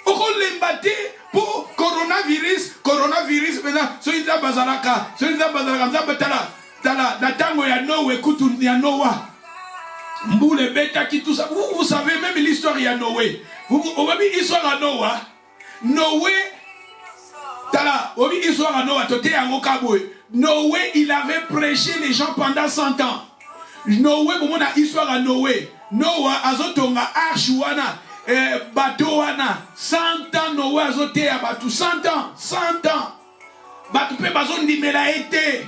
On les battait pour coronavirus. Coronavirus, maintenant, soyez là, bazalaka. Soyez là, bazalaka. Tala, tango ya Noé, kutu ya Noah. Mboule bêta qui tout ça. Vous savez même l'histoire ya Noé. Vous avez l'histoire à Noah. Noé, tala, vous avez l'histoire à Noah. Noé, il avait prêché les gens pendant 100 ans. Noé, vous avez l'histoire à Noé. Noah, azotonga archouana, bateauana. 100 ans, Noé azoté à batou. 100 ans, 100 ans. Batou pe bazon di me la été.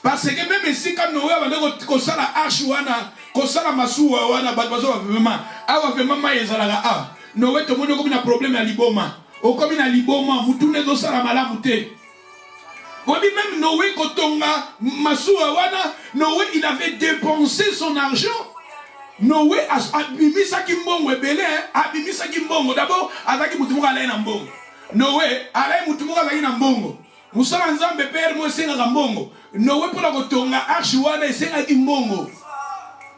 Parce que même ici, quand Noé a dit que ça la archouana, que ça la masouana, wana, batou bazon vraiment. Awa vraiment yezalaga ah. Noé, tout le monde a un problème à Liboma. Au comme à Liboma, vous tournez dans ça la malamouté. Même Noé, quand on a Masouawana, Noé, il avait dépensé son argent. Noé a abîmé ça qui m'ont rebellé, abîmé ça qui m'ont d'abord, avec Moutoumou Alain Ambongo. Noé, Alain Moutoumou Alain Ambongo. Moussa Nzambe père, moi, c'est un Ambongo. Noé, pour la Kotonga, Archouana, c'est un Imbongo.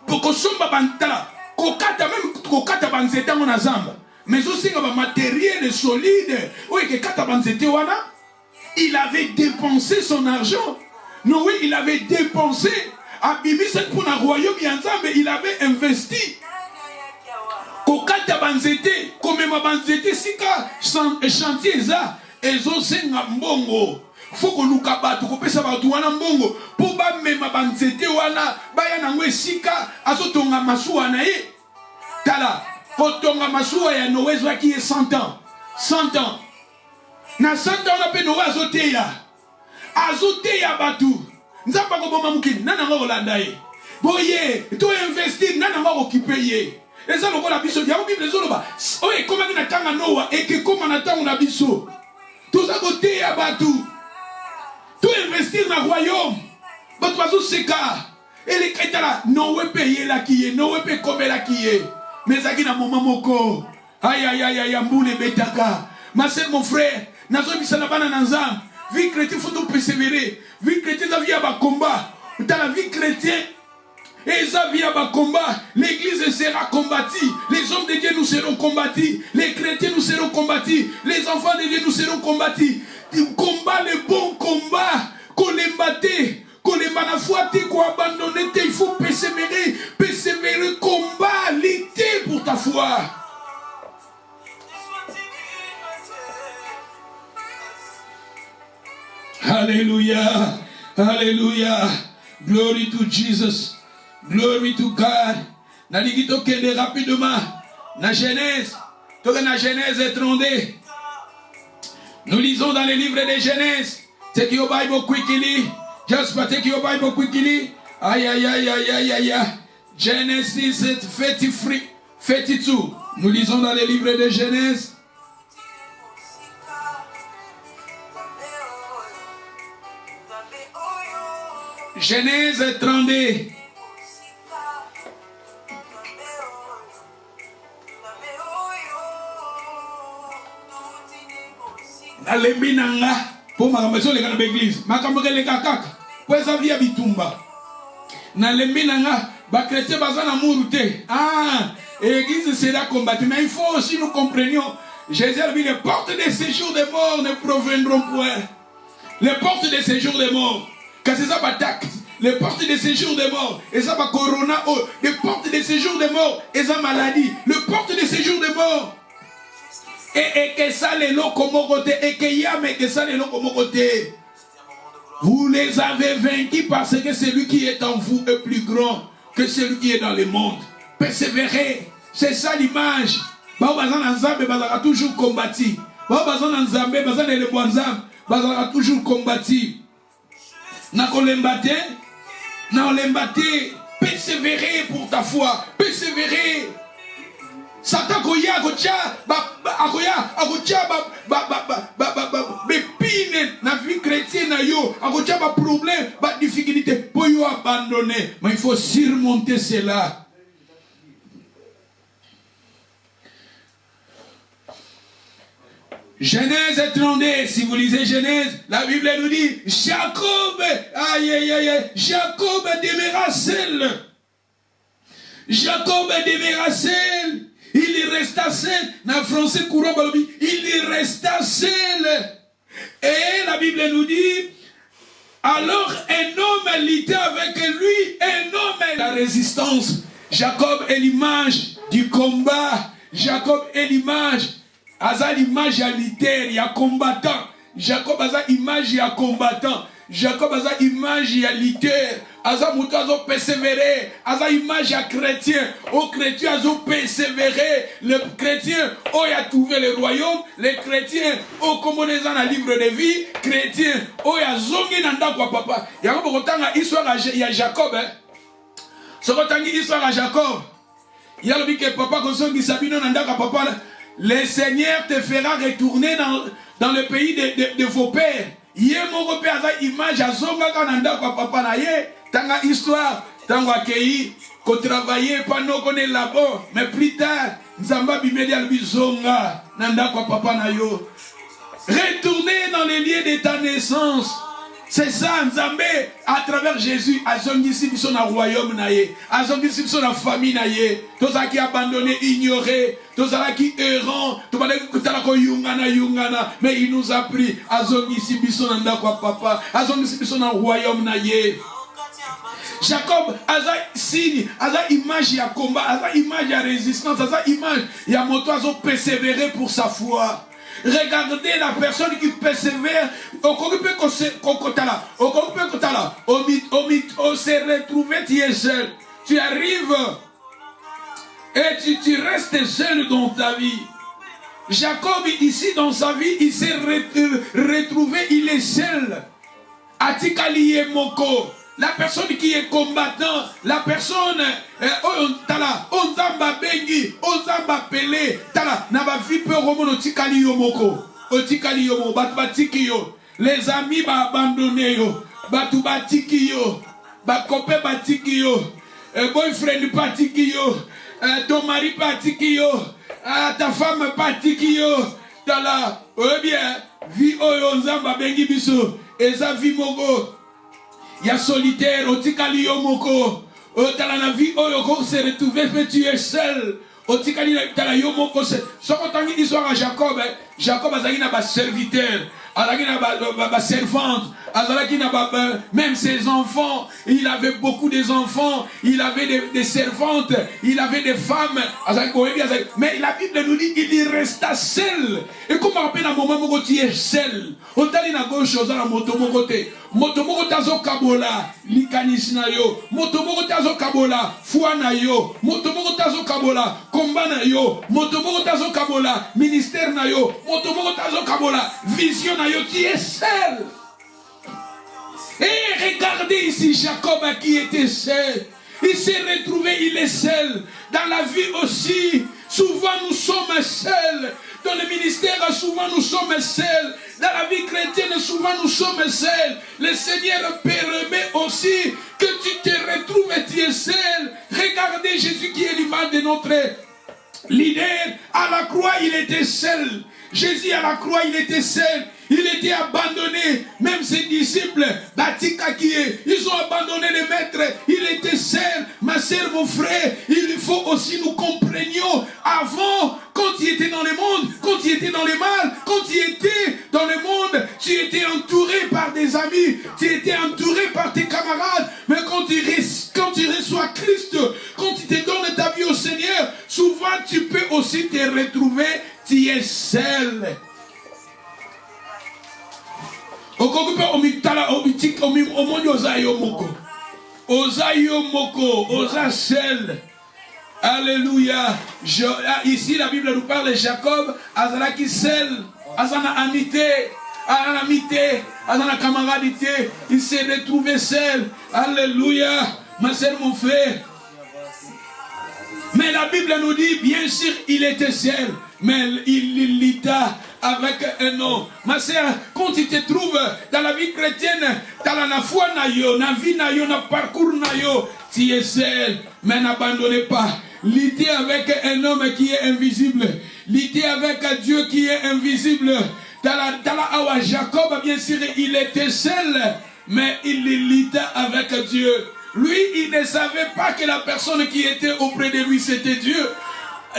Pour que son babantala, kokata même kokata banzeta mon zamba. Mais aussi un matériel solide. Oui, que kata banzete wana, il avait dépensé son argent. Noé, il avait dépensé. Abimi cette pour un royaume yanzambe, il avait investi. Kokata banzete, comme ma banzete sika chantier ça, ezo senga mbongo. Faut que nous kabatu ko pesa batu wana mbongo po ba mema banzete wana baya na ngwe sika azotonga masuwa na ye. Tala, kotonga masuwa ya Noé qui est 100 ans. 100 ans. Na 100 ans na pe Noé azoteya. Azoteya batu. Nzamba ko boma mukini nana ngo landa ye. Boye, to investir nana ngo okipe ye. Eza lokola biso ya Bible zoloba. Oye koma na tanga Noah et que koma na tanga na biso. Tout ça koteya batu. Tout investir dans le royaume. Votre oiseau s'écarte. Et les crétins Noé paye la qui est. Noé paye comme la qui est. Mais ça qui n'a mon maman. Aïe aïe aïe aïe mboule betaka. Ma sœur, mon frère. Nazo bisana bana nanzam. Vie chrétienne, faut tout persévérer. Vie chrétienne, ça vient à combat. Dans la vie chrétienne. Et ça vient à combat. L'église sera combattue. Les hommes de Dieu nous seront combattus. Les chrétiens nous seront combattus. Les enfants de Dieu nous seront combattus. Combat le bon combat. Qu'on les batte. Qu'on les manafouate. Qu'on abandonne. Il faut persévérer. Persévérer. Combat. Lutter pour ta foi. Alléluia. Alléluia. Glory to Jesus. Glory to God. Naligito kende rapidement. Na Genèse. Toka na Genèse étrondé. Nous lisons dans les livres de Genèse. Take your Bible quickly. Just take your Bible quickly. Aïe, aïe, aïe, aïe, aïe, aïe, aïe. Genesis 32. Nous lisons dans les livres de Genèse. Genèse 32. Nalembi nanga pour ma maison les gars de l'église. Ma camarade les gars kaka. Pour ça via bitumba. Nalembi nanga ba chrétien bazana murute. Ah, l'église sera combattue. Mais il faut aussi nous comprenions. Jésus a dit les portes des séjours des morts ne proviendront point. Les portes des séjours des morts. Quand c'est ça attaque. Les portes des séjours des morts. Et ça va corona. Les portes des séjours des morts. Et ça maladie. Le porte des séjours des morts. Et que ça les lots comme côté. Et que yam et que ça les lots comme côté. Vous les avez vaincus parce que celui qui est en vous est plus grand que celui qui est dans le monde. Persévérez. C'est ça l'image. Bazana toujours combattu. Bazana Nzambe, bazana le bonzam, bazana toujours combattu. Na kolembate, na olembate, persévérer pour ta foi, persévérer. Satan koya akocha, bepine na vie chrétienne na yo, akocha ba problème, ba difficulté pour yo abandonner. Mais il faut surmonter cela. Genèse 32, si vous lisez Genèse, la Bible nous dit, Jacob, Jacob demeura seul. Jacob demeura seul. Il resta seul. Dans le français courant, il resta seul. Et la Bible nous dit, alors un homme luttait avec lui, un homme la résistance. Jacob est l'image du combat. Jacob est l'image. Aza l'image à leader, il y a combattant. Jacob aza image à combattant. Jacob aza image à leader. Aza moutazo persévérer. Aza image à chrétien. Au chrétien azo persévérer. Le chrétien, oh il a trouvé le royaume. Les chrétiens, oh comme on est dans le livre de vie. Chrétien, oh il a zongi nanda kwa papa. Il y a un histoire à Jacob. Ce qu'on a histoire à Jacob. Il y a le dit que papa comme ça qui s'abîme nanda kwa papa. Le Seigneur te fera retourner dans le pays de vos pères. Yé mon père a image à zonga kananda kwa papa na ye. Tanga histoire, tanga akei, ko travailler pendant qu'on est là-bas. Mais plus tard, Nzamba bimedia lui zonga nanda kwa papa na yo. Retourner dans les lieux de ta naissance. C'est ça, Nzambe, à travers Jésus, à son disciple, son royaume naïe, à son disciple, son famille naïe, tous ceux qui abandonné, ignoré, tous ceux qui errant, tous ceux qui yungana, mais il nous a pris à son disciple, son papa, à son disciple, son royaume naïe. Jacob, à sa signe, à sa image, à combat, à sa image, à résistance, à sa image, il y a mon oiseau persévérer pour sa foi. Regardez la personne qui persévère. On se retrouve, tu es seul. Tu arrives et tu restes seul dans ta vie. Jacob, ici dans sa vie, il s'est retrouvé, il est seul. Atikali Moko. La personne qui est combattant, la personne, on zamba bengi, on zamba pelé, tala, naba vipe romono tikali yomoko, otikali yomo, batiki yo, les amis ba abandonné yo, batu batiki yo, ba copain batiki yo, boyfriend batiki yo, ton mari batiki yo, ta femme batiki yo, tala, bien, vi oyo zamba bengi biso, eza vi mogo. Il y a solitaire, otikali yomoko, otala na vie oyoko se retrouver mais tu es seul. Otikali tala yomoko se. Soko tangi histoire à Jacob, Jacob azaki na ba serviteur, azaki na ba servante, azaki na ba même ses enfants, il avait beaucoup des enfants, il avait des servantes, il avait des femmes, mais la Bible nous dit qu'il resta seul. Et comme rappelle à un moment où tu es seul, otali na gauche ozala moto moko te. Motomoko tazo kabola likanis na yo, motomoko tazo kabola foi na yo, motomoko tazo kabola combat na yo, motomoko tazo kabola ministère na yo, motomoko tazo kabola vision na yo. Tu es seul. Et regardez ici Jacob qui était seul. Il s'est retrouvé, il est seul. Dans la vie aussi, souvent nous sommes seuls. Dans le ministère, souvent nous sommes seuls. Dans la vie chrétienne, souvent nous sommes seuls. Le Seigneur permet aussi que tu te retrouves et tu es seul. Regardez Jésus qui est l'image de notre leader. À la croix, il était seul. Jésus à la croix, il était seul. Il était abandonné. Même ses disciples, ils ont abandonné le maître. Il était seul. Ma sœur, mon frère, il faut aussi nous comprenions. Avant, quand tu étais dans le monde, quand tu étais dans le mal, quand tu étais dans le monde, tu étais entouré par des amis, tu étais entouré par tes camarades. Mais quand tu reçois Christ, quand tu te donnes ta vie au Seigneur, souvent tu peux aussi te retrouver, tu es seul. Alléluia. Ici la Bible nous parle de Jacob, Azalaki seul, Azana amité, Azana camaradité, il s'est retrouvé seul. Alléluia. Ma sœur, mon frère. Mais la Bible nous dit, bien sûr, il était seul, mais il lita avec un homme. Ma sœur, quand tu te trouves dans la vie chrétienne, dans la foi, dans la vie, dans le parcours, tu es seul, mais n'abandonnez pas. Lutter avec un homme qui est invisible. Lutter avec Dieu qui est invisible. Dans Jacob, bien sûr, il était seul, mais il lutta avec Dieu. Lui, il ne savait pas que la personne qui était auprès de lui, c'était Dieu.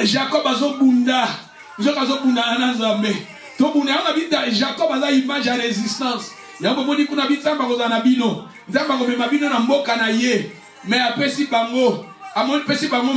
Jacob a son bunda. Jacob a Jacob a image à résistance. Il y a un moment où on habite ça, on a bino. Mais après, si bango, amon pesi bango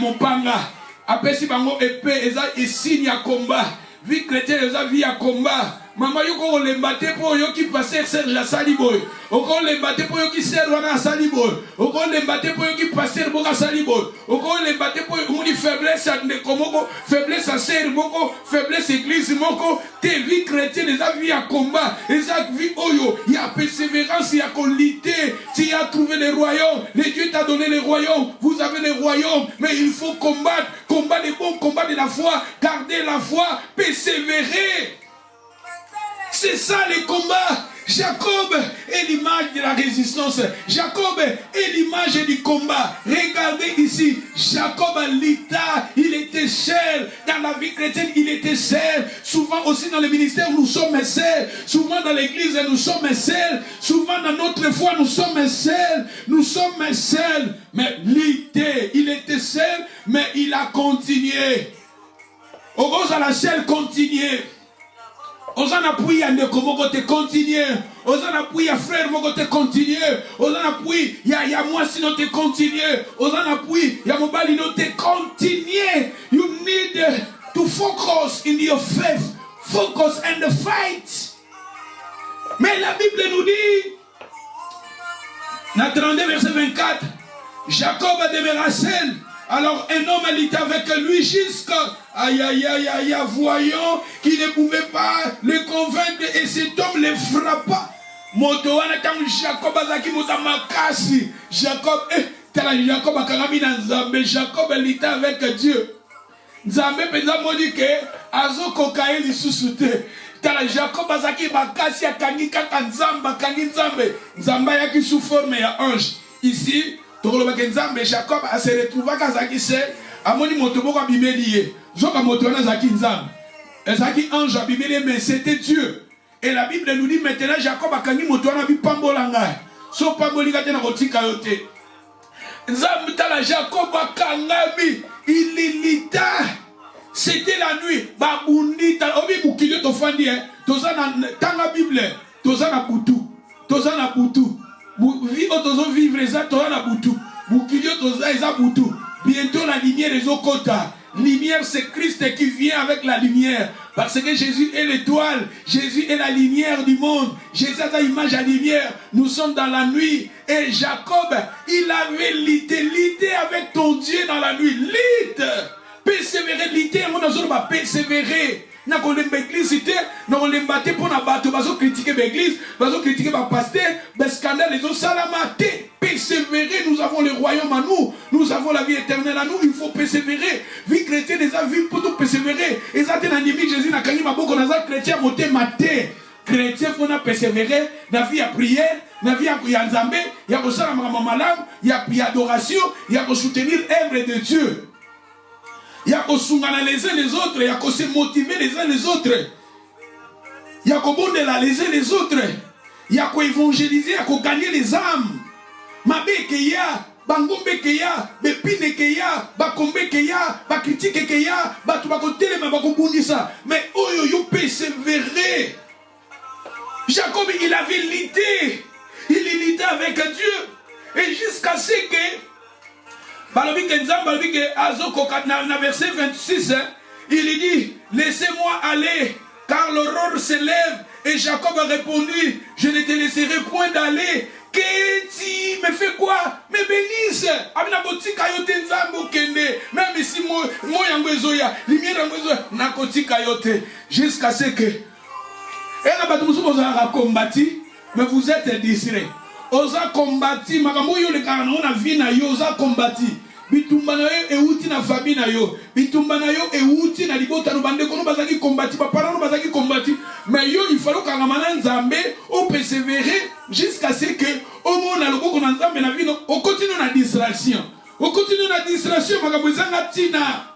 mon panga, après si bango épée, et signe à combat. Vie chrétienne, vie à combat. Maman yoko le mbate po yoki passer Serge à Saliboy. Oko le mbate po yoki Serwana à Saliboy. Oko le mbate po yoki passer Boka Saliboy. Oko le mbate po yoki faiblesse à Nekomoko, faiblesse à Serre Moko, faiblesse église Moko. Tes vies chrétiennes, les vie à combat, les vie oyo. Il y a persévérance, il y a qualité. Tu as trouvé les royaumes. Les dieux t'a donné les royaumes. Vous avez les royaumes, mais il faut combattre. Combat des bons, combat de la foi. Garder la foi, persévérer. C'est ça les combats. Jacob est l'image de la résistance. Jacob est l'image du combat. Regardez ici, Jacob Lita, il était seul. Dans la vie chrétienne, il était seul. Souvent aussi dans le ministère, nous sommes seuls. Souvent dans l'église, nous sommes seuls. Souvent dans notre foi, nous sommes seuls. Nous sommes seuls. Mais il était seul, mais il a continué. Au gros, à la seule continuer. Osan appuie à Nekomoko te continuer. Osan appuie à frère Moko te continuer. Osan appuie ya moi sinon te continuer. Osan appuie ya mobali no te continuer. You need to focus in your faith. Focus and fight. Mais la Bible nous dit, dans 32 verset 24, Jacob a demeuré seul. Alors un homme était avec lui jusqu'à voyant qu'il ne pouvait pas le convaincre et cet homme le frappa. Jacob Jacob était avec Dieu. Nzambe penza modi ke azo kokaye lisusuté. Tala Jacob azaki bakasi akangi kaka nzamba kangi nzambe. Nzamba yaki sous forme ya ange. Ici Jacob a se retrouvé kazaki seul. Amoni motoboko abimeliye. Zoka motona zaki nzambe. Ezaki ange abimeliye mais c'était Dieu. Et la Bible nous dit maintenant Jacob akangi motona bipambolanga. So pambolika tena kotika yote. Nzambe tala Jacob akangami. Il lita. C'était la nuit. Babundi tala obi bukilio tofandi tozana tanga Bible. Tozana butu. Tozana butu. Vivre les tozana butu. Bukilio tozana butu. Bientôt la lumière est au kota. Lumière c'est Christ qui vient avec la lumière. Parce que Jésus est l'étoile. Jésus est la lumière du monde. Jésus a l'image à la lumière. Nous sommes dans la nuit. Et Jacob, il avait lité avec ton Dieu dans la nuit. Lite. Persévérer. Lité, on a persévérer. na kolemba église te na kolemba te mpona bato bazokritike baéglise bazokritike bapaster bascandale ezosalama te. Persévérer, nous avons le royaume à nous, nous avons la vie éternelle à nous, il faut persévérer. Vie chrétienne, les vie pour tout persévérer. Et ça, c'est un ennemi, Jésus n'a pas dit, mais chrétien, moté, maté. Chrétien, il faut persévérer, la vie à prière, la vie à Nzambe, il y a aussi la malam, il y a adoration, il y a soutenir l'œuvre de Dieu. Il y a que s'ungana les uns les autres, il y a que se motiver les uns les autres. Il y a que bonner les uns les autres. Il y a que évangéliser, il y a que gagner les âmes. Mabe keya, bangombe keya, bepine keya, bakombe keya, bakritike keya, batu bakotele ma bakobundisa. Mais oyo yo persévérer. Jacob il avait lutté. Il luttait avec Dieu. Et jusqu'à ce que balobi kenzam balobi ke azoko na verset 26 il dit laissez-moi aller car l'aurore se lève. Et Jacob a répondu je ne te laisserai point d'aller. Keti me fait quoi? Me bénisse. Abina botika yote nzambo kende. Même si mo yango ezoya, lumière yango ezoya, na kotika yote jusqu'à ce que et ba tumu vous avez combattu, mais vous êtes distrait. Oza combattu, makambo yo le kana na vie na yo oza combattu. Bitumba na yo euti na famille na yo. Bitumba na yo euti na libota no bande kono bazaki combattu, papa no bazaki combattu. Mais yo il faut que ngama nzambe o persévérer jusqu'à ce que au monde le boko na nzambe na vie on continue na distraction. On continue na distraction makambo ezanga tina.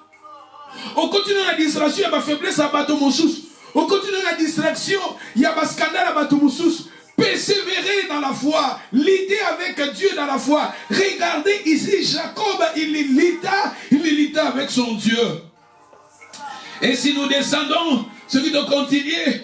On continue na distraction ya ba faiblesse à bato mosusu. On continue la distraction, il y a un scandale à Batumoussous. Persévérer dans la foi, lutter avec Dieu dans la foi. Regardez ici, Jacob, il lutta avec son Dieu. Et si nous descendons, celui de continuer,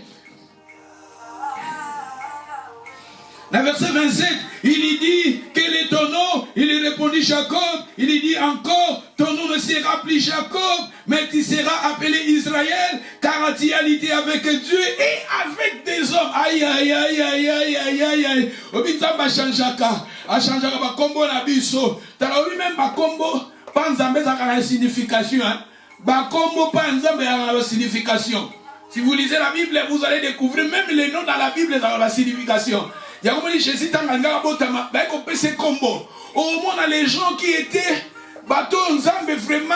dans verset 27, il dit, quel est ton nom? Il répondit Jacob. Il dit encore, ton nom ne sera plus Jacob, mais tu seras appelé Israël, car tu as lutté avec Dieu et avec des hommes. Aïe, aïe, aïe, aïe, aïe, aïe, aïe, aïe. Obitamba chanjaka, a chanjaka ba combo na biso. Tala oui même ba combo, pas nzambe za kana signification, hein. Ba combo pas nzambe ya la signification. Si vous lisez la Bible, vous allez découvrir même les noms dans la Bible dans la signification. Il y a comme Jésus tanganga botama, ba ko pese combo. Au moins les gens qui étaient bateau nzambe vraiment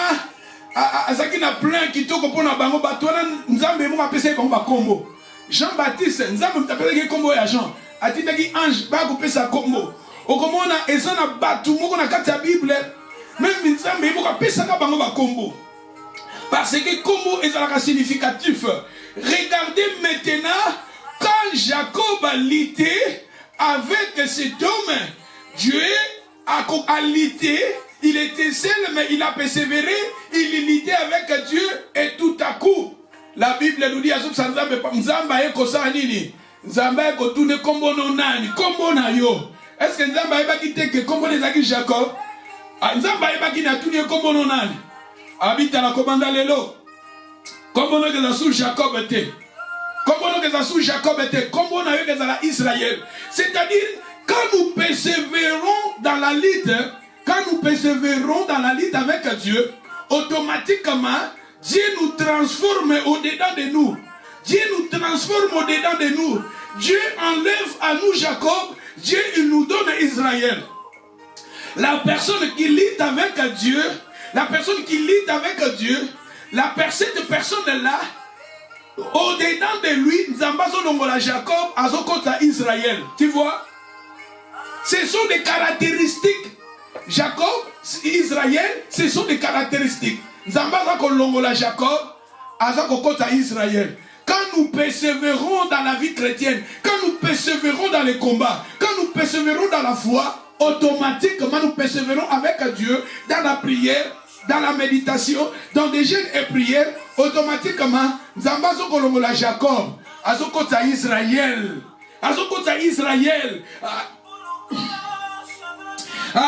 azaki na plein kitoko pona bango bateau nzambe mo apese bango ba combo. Jean-Baptiste nzambe mtapeleke combo ya Jean. Atitaki ange ba ko pesa combo. Okomona eza na batu moko na kati ya Bible même nzambe mo apesa ka bango ba combo. Parce que combo ezalaka significatif. Regardez maintenant quand Jacob a lutté avec cet homme, Dieu a lutté, il était seul mais il a persévéré, il luttait avec Dieu et tout à coup, la Bible nous dit Nzamba eko sa nini? Nzamba eko tourne kombo no nani? Kombo na yo. Est-ce que Nzamba eba kite ke kombo nezaki Jacob? Nzamba eba ki na tourne kombo no nani? Habita la komanda lelo. Kombo no keza sous Jacob te. Kombo no keza sous Jacob te. Kombo na yo keza la Israël. C'est-à-dire quand nous persévérons dans la lutte, avec Dieu, automatiquement, Dieu nous transforme au-dedans de nous. Dieu nous transforme au-dedans de nous. Dieu enlève à nous Jacob, Dieu il nous donne Israël. La personne qui lutte avec Dieu, cette personne-là, au-dedans de lui, Nzambazo Longola Jacob, Azokota Israël. Tu vois? Ce sont des caractéristiques. Jacob, Israël, ce sont des caractéristiques. Nzambazo Longola Jacob, Azokota Israël. Quand nous persévérons dans la vie chrétienne, quand nous persévérons dans les combats, quand nous persévérons dans la foi, automatiquement nous persévérons avec Dieu dans la prière, dans la méditation, dans des jeûnes et prières, automatiquement, Nzambazo Kolongola Jacob, Azokota Israël,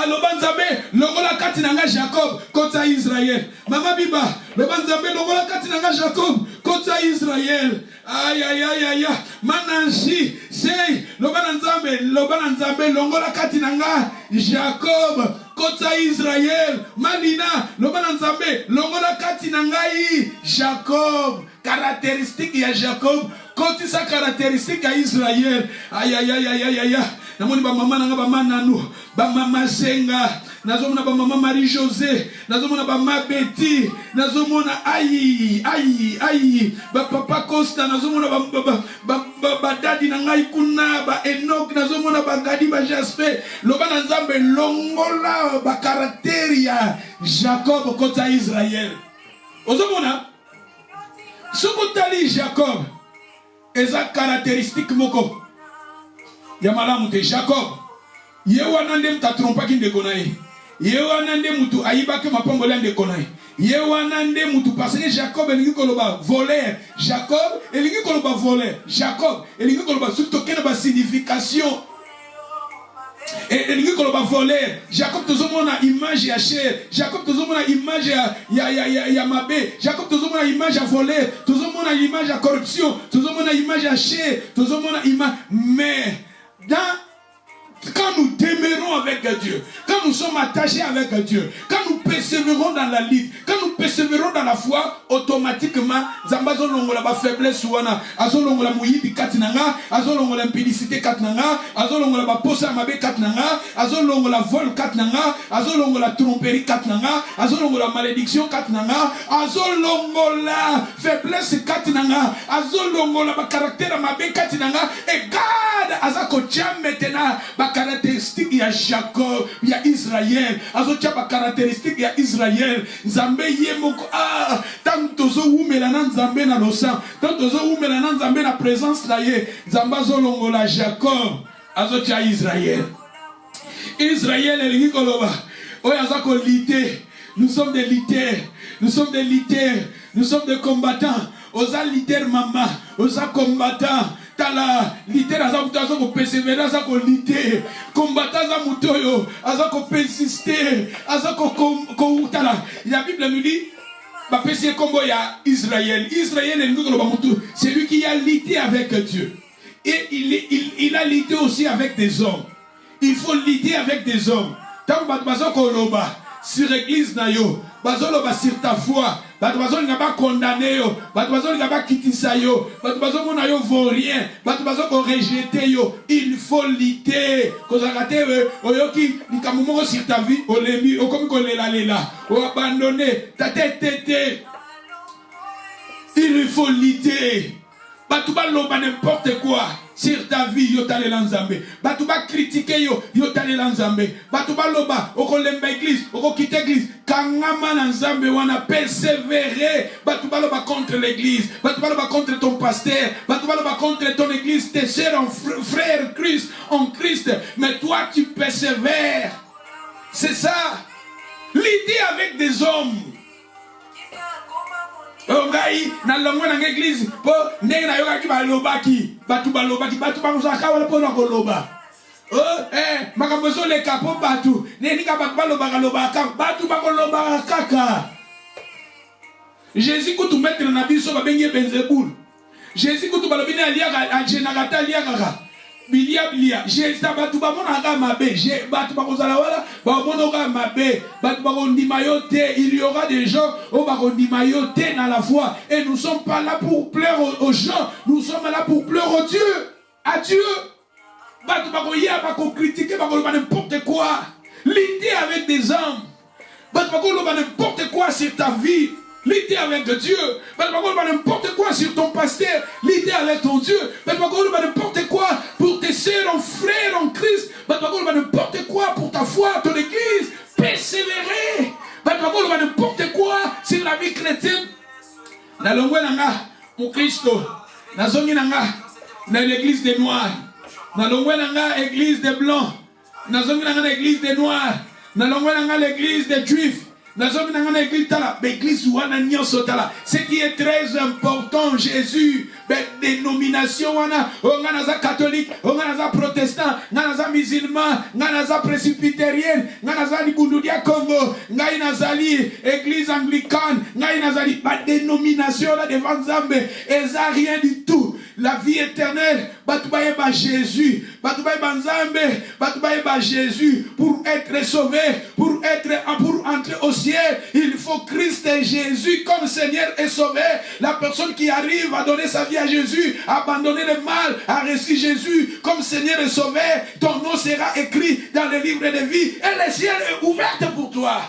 Lobanzabe, Longola Katinanga Jacob, Kota Israël. Mama Biba, Lobanzabe, Longola Katinanga Jacob, Kota Israël. Aïe, aïe, aïe, aïe, Mananji, Sei, Lobanzabe, Longola Katinanga Jacob, kota Israël, Manina, Lobana Nzambe, Longola Katinangai, Jacob, caractéristique ya Jacob, koti sa caractéristique à Israël. Aïe aïe aïe aïe aïe aïe. Namoni ba mama nanga ba mananu, ba mama Senga, nazomona ba mama Marie José, nazomona ba mama Betty, nazomona aïe aïe aïe, ba papa Costa, nazomona ba dadi nangai kuna, ba Enoch, nazomona ba Gadi, ba Jasper, Lobana Nzambe longola ba caractère ya Jacob kota Israël. Ozomona Sokotali Jacob, eza caractéristique moko. Yamala mute Jacob. Yewana nde mta trompaki ndeko na ye. Yewana nde mutu ayibaki mapongole ndeko na ye. Yewana nde mutu parce que Jacob elingi koloba voleur. Jacob elingi koloba voleur. Jacob elingi koloba surtout kena ba signification. Elingi koloba voleur. Jacob tozomona image ya cher. Jacob tozomona image ya mabe. Jacob tozomona image ya voleur. Tozomona image ya corruption. Tozomona image ya cher. Tozomona image mais quand nous demeurons avec Dieu, quand nous sommes attachés avec Dieu, quand nous persévérons dans la lutte, quand nous persévérons dans la foi, automatiquement, Zambazo longola ba faiblesse wana, azo longola muyibi katinanga, azo longola impudicité katinanga, azo longola ba posa mabe katinanga, azo longola vol katinanga, azo longola tromperie katinanga, azo longola malédiction katinanga, azo longola faiblesse katinanga, azo longola ba caractère mabe katinanga, et garde azako jam maintenant ba caractéristique ya Jacob, ya Israël, azotia ba caractéristique ya Israël, Nzambe yemoko tant tozo umela na Nzambe na losa, tant tozo umela na Nzambe na présence na ye, Nzambe azolongola Jacob, azotia Israël. Israël elingi koloba, oya azako lité, nous sommes des lutteurs, nous sommes des lutteurs, nous sommes des combattants, oza liter mama, oza combattant. Tala liter aza ko persévérer, aza ko liter combattant aza mutoyo, aza ko persister, aza ko tala. La Bible nous dit ba pesi kombo ya Israël. Israël est c'est lui qui a lité avec Dieu. Et il a lité aussi avec des hommes. Il faut liter avec des hommes. Tant ba bazo ko loba sur l'église na yo, bazo loba sur ta foi. Batubazo n'a pas condamné yo, batubazo n'a pas kitisa yo, batubazo mona yo vaut rien, batubazo ko rejeté yo. Il faut lutter. Kozakate oyoki nikamumo sur ta vie, olemi, okomi ko lela, o abandonné, ta tête. Il faut lutter. Batuba loba n'importe quoi sur ta vie, yo tale lanzambe. Batuba critiquer yo tale lanzambe. Batuba loba, oko lemba église, oko quitte église. Kangama lanzambe wana persévérer. Batuba loba contre l'église. Batuba loba contre ton pasteur. Batuba loba contre ton église, tes sœurs en frères en Christ. Mais toi tu persévères. C'est ça. L'idée avec des hommes. Ngai na longo na l'église po ndenge na yoka ki balobaki batu bazaka wala po na koloba makambo zo le kapo batu neni ka batu baloba batu bakoloba kaka. Jésus kutu mettre na biso ba benye Benzebul. Jésus kutu balobini aliaka ajenagata aliaka bilia Jésus batu ba mona ka mabe batu bakozala wala ba mona ka mabe batu bakondima yo te. Il y aura des gens au bakondima yo te dans la foi, et nous sommes pas là pour plaire aux gens, nous sommes là pour plaire à Dieu. Batu bakoya bako critiquer bakoloba n'importe quoi, lutter avec des hommes, batu bakoloba n'importe quoi sur ta vie. Lutter avec Dieu. N'importe quoi sur ton pasteur. Lutter avec ton Dieu. N'importe quoi pour tes sœurs, en frères, en Christ. N'importe quoi pour ta foi, ton église. Persévérer. N'importe quoi sur la vie chrétienne. Na longwe nanga, mon Christo. Na zongi nanga, na l'église des Noirs. Na longwe nanga, église des Blancs. Na zongi nanga, l'église des Noirs. Na longwe nanga, l'église des Juifs. Ce qui est très important, Jésus, dénomination, on a catholique, on a protestant, on a musulman, on a presbytérien, on a Libundudia Congo, on a église anglicane, on a dénomination là devant Zambé, et ça rien du tout. la vie éternelle, Jésus, Jésus, pour être sauvé, pour entrer au ciel, il faut Christ et Jésus comme Seigneur et Sauveur. La personne qui arrive à donner sa vie à Jésus, à abandonner le mal, à reçu Jésus comme Seigneur et Sauveur, ton nom sera écrit dans le livre de vie et le ciel est ouvert pour toi.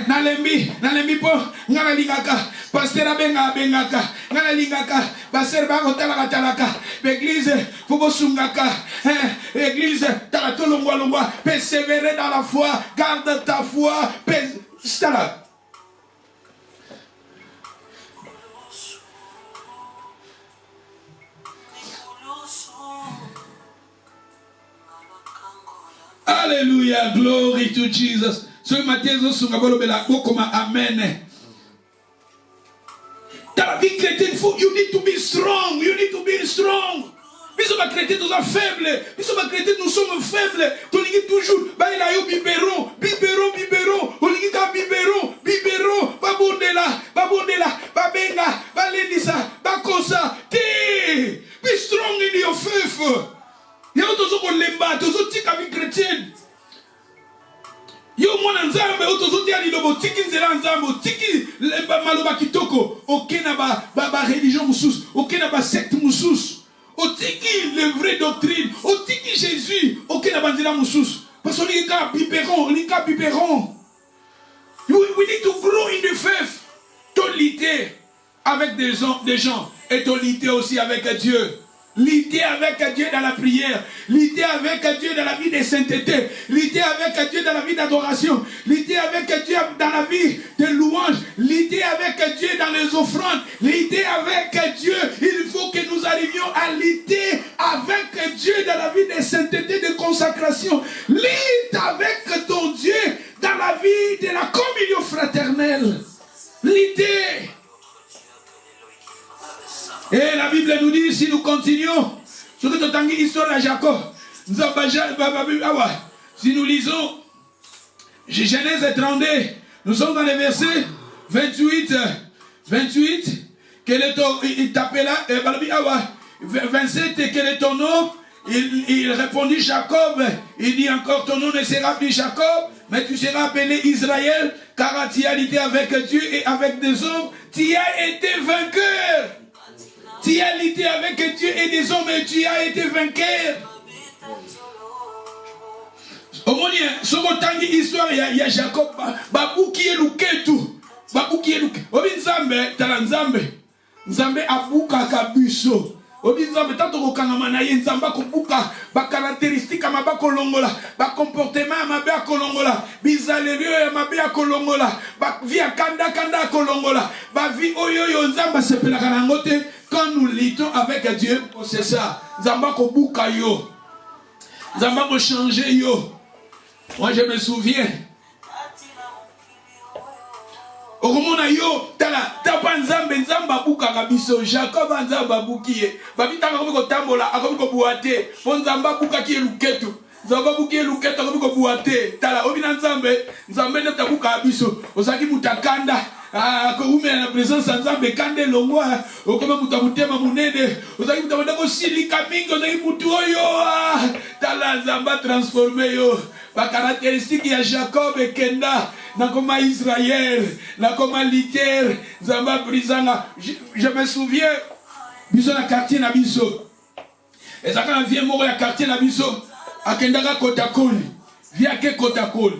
Nalembi po ngana lingaka pasteur abenga ngana lingaka pasteur ba kotala talaka l'église faut sungaka l'église talato longwa persévérer dans la foi, garde ta foi, stala. Alléluia, glory to Jesus. So Matthieu amen. Dans la vie chrétienne, you need to be strong. You need to be strong. Nous sommes chrétiens, nous sommes faibles. Nous sommes chrétiens, nous sommes faibles. Tu dis toujours, bah il a eu biberon. On dit biberon. Ba bondela, ba benga, ba lendisa, ba kosa. Be strong in your faith. Y'a autre chose lemba, tous autres types de vie chrétienne. Yo mwana nzambe otozote ya lilobo tiki nzela nzambe tiki maloba kitoko okena ba religion mususu okena ba secte mususu otiki le vrai doctrine otiki Jésus okena ba nzela mususu parce que lika biberon we need to grow in the faith, tolité avec des gens et tolité aussi avec Dieu. Lutter avec Dieu dans la prière, lutter avec Dieu dans la vie de sainteté, lutter avec Dieu dans la vie d'adoration, lutter avec Dieu dans la vie de louange, lutter avec Dieu dans les offrandes, lutter avec Dieu. Il faut que nous arrivions à lutter avec Dieu dans la vie de sainteté, de consacration. Lutte avec ton Dieu dans la vie de la communion fraternelle. Lutter. Et la Bible nous dit, si nous continuons, sur l'histoire de Jacob, si nous lisons Genèse 32, nous sommes dans les versets 28, quel est ton, il t'appela, 27, quel est ton nom? Il répondit Jacob, il dit encore, ton nom ne sera plus Jacob, mais tu seras appelé Israël, car tu as lutté avec Dieu et avec des hommes, tu as été vainqueur. Tu as lutté avec Dieu et des hommes et tu as été vainqueur. Au moins, ce que histoire, il y a Jacob, Babouki et Luketu. Babouki et Luketu. Obi Nzambe, tala Nzambe. Nzambe abuka kabiso. Obi Nzambe, tanto kokanga na ye Nzamba kobuka, ba caractéristique ma ba kolongola, ba comportement ma ba kolongola, bizalerio ya ma ba kolongola, ba via kanda kolongola, ba vi oyo Nzamba sepelaka nango te. Quand nous luttons avec Dieu, c'est ça. Nzamba kobuka yo. Nzamba ko changer yo. Moi je me souviens. Okomona yo tala tapa Nzamba buka kabiso Jacob Nzamba bukiye. Babitanga ko tambola akomi ko buate. Nzamba buka ki luketu. Nzamba buki luketu akomi ko buate. Tala obina Nzambe ne tabuka kabiso. Osaki mutakanda. Ah, quand vous mettez la présence ensemble, quand les longs, au comme vous t'avez monnaie, vous avez aussi les camings, vous avez tout yo, tala Nzamba transformé yo. Par caractéristique, il y a Jacob et Kenda, nakoma Israël, nakoma Liter, Nzamba brisanga. Je me souviens, biso na quartier na biso. Et ça quand vient mourir à quartier na biso, à Kendaka Kotakol, vient ke Kotakol,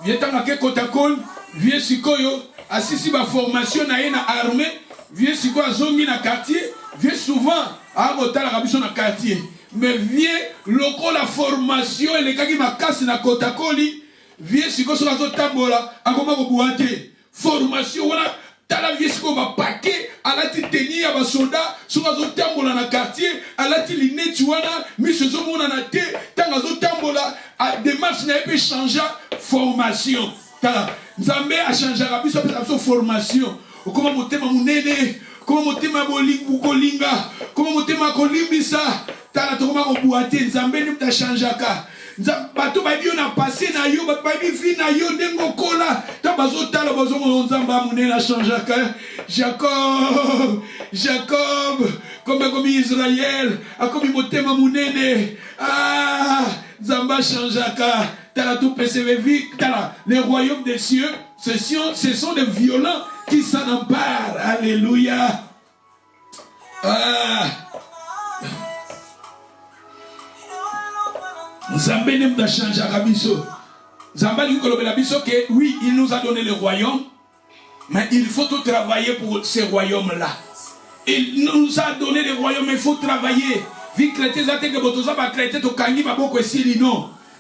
vient tanga ke Kotakol, vient sikoyo. Assisi ba formation na na armée, vient si quoi zongi na quartier, vient souvent à Botala Rabiso na quartier. Mais vient local la formation et les kaki makasi na Kotakoli, vient si quoi sur la zone tambola, à comment vous boitez. Formation, voilà, t'as la vie si quoi va paquet, à la ti tenir à ba soldat, sur la zone tambola na quartier, à la ti liné tu vois là, mais ce zomo na te, t'as la zone tambola, à démarche n'a pas changé formation. Nzambe a changé la biso pour formation. Comment motema munene, comment motema bolinga, comment motema kolimbisa. Tala to comment boiter Nzambe ne t'a changé ka. bato babi on a passé na yo, bato babi vi na yo dengo kola. Ta bazo tala bazo mo nzamba mune na changeaka. Jacob, comme Israël, a comme motema munene. Ah, Zamba changeaka. Tala tout persévérer, tala les royaumes des cieux, ce sont des violents qui s'en emparent. Alléluia. Ah. Zambé n'aime pas changer à Rabiso. Zamba dit que oui, il nous a donné le royaume, mais il faut tout travailler pour ces royaumes-là. Il nous a donné le royaume, mais il faut travailler. Vu que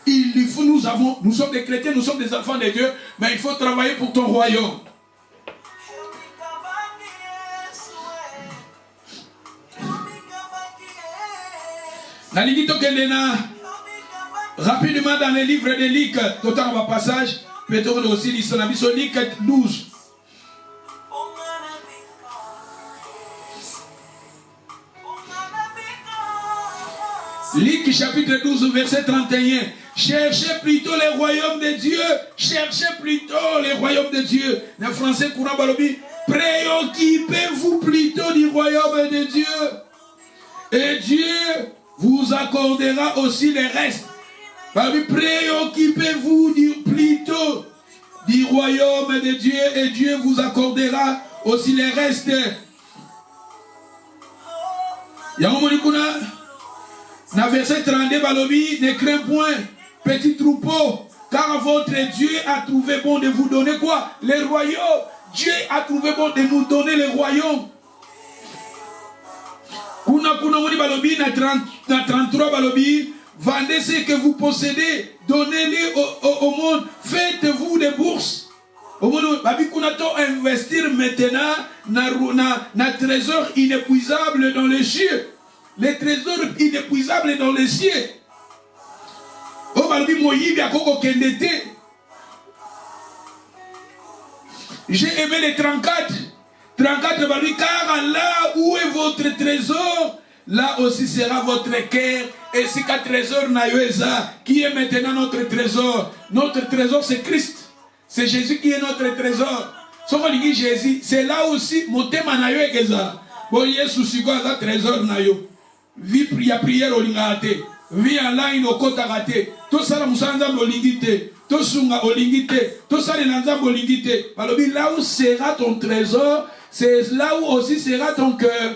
il faut, nous sommes des chrétiens, nous sommes des enfants de Dieu, mais il faut travailler pour ton royaume. Rapidement dans les livres de Luc, tout en bas passage, peut-être aussi Luc 12. Luc chapitre 12, verset 31. Cherchez plutôt les royaumes de Dieu. Cherchez plutôt les royaumes de Dieu. Dans le français courant balobi, préoccupez-vous plutôt du royaume de Dieu. Et Dieu vous accordera aussi les restes. Préoccupez-vous plutôt du royaume de Dieu et Dieu vous accordera aussi les restes. Dans verset 32, balobi, ne crains point, petit troupeau, car votre Dieu a trouvé bon de vous donner quoi? Les royaumes. Dieu a trouvé bon de nous donner les royaumes. Kuna moni balobi, na 33 balobi, vendez ce que vous possédez, donnez-les au monde, faites-vous des bourses. Au monde, babi kuna to investir maintenant na trésor inépuisable dans les cieux. Les trésors inépuisables dans les cieux. Oh, balobi moyibi akoko kendete. J'ai aimé les 34. 34 balobi, car là où est votre trésor, là aussi sera votre cœur. Et c'est qu'un trésor nayoeza, qui est maintenant notre trésor. Notre trésor c'est Christ. C'est Jésus qui est notre trésor. Si on dit Jésus, c'est là aussi mon thème nayoeza. Bon, Yesu siko un trésor nayo. Vie prière au lingate, vie en ligne au kota gate, tout ça la musanza olingite, tout sunga olingite, tout ça les nanzambo olingite. Balobi là où sera ton trésor, c'est là où aussi sera ton cœur.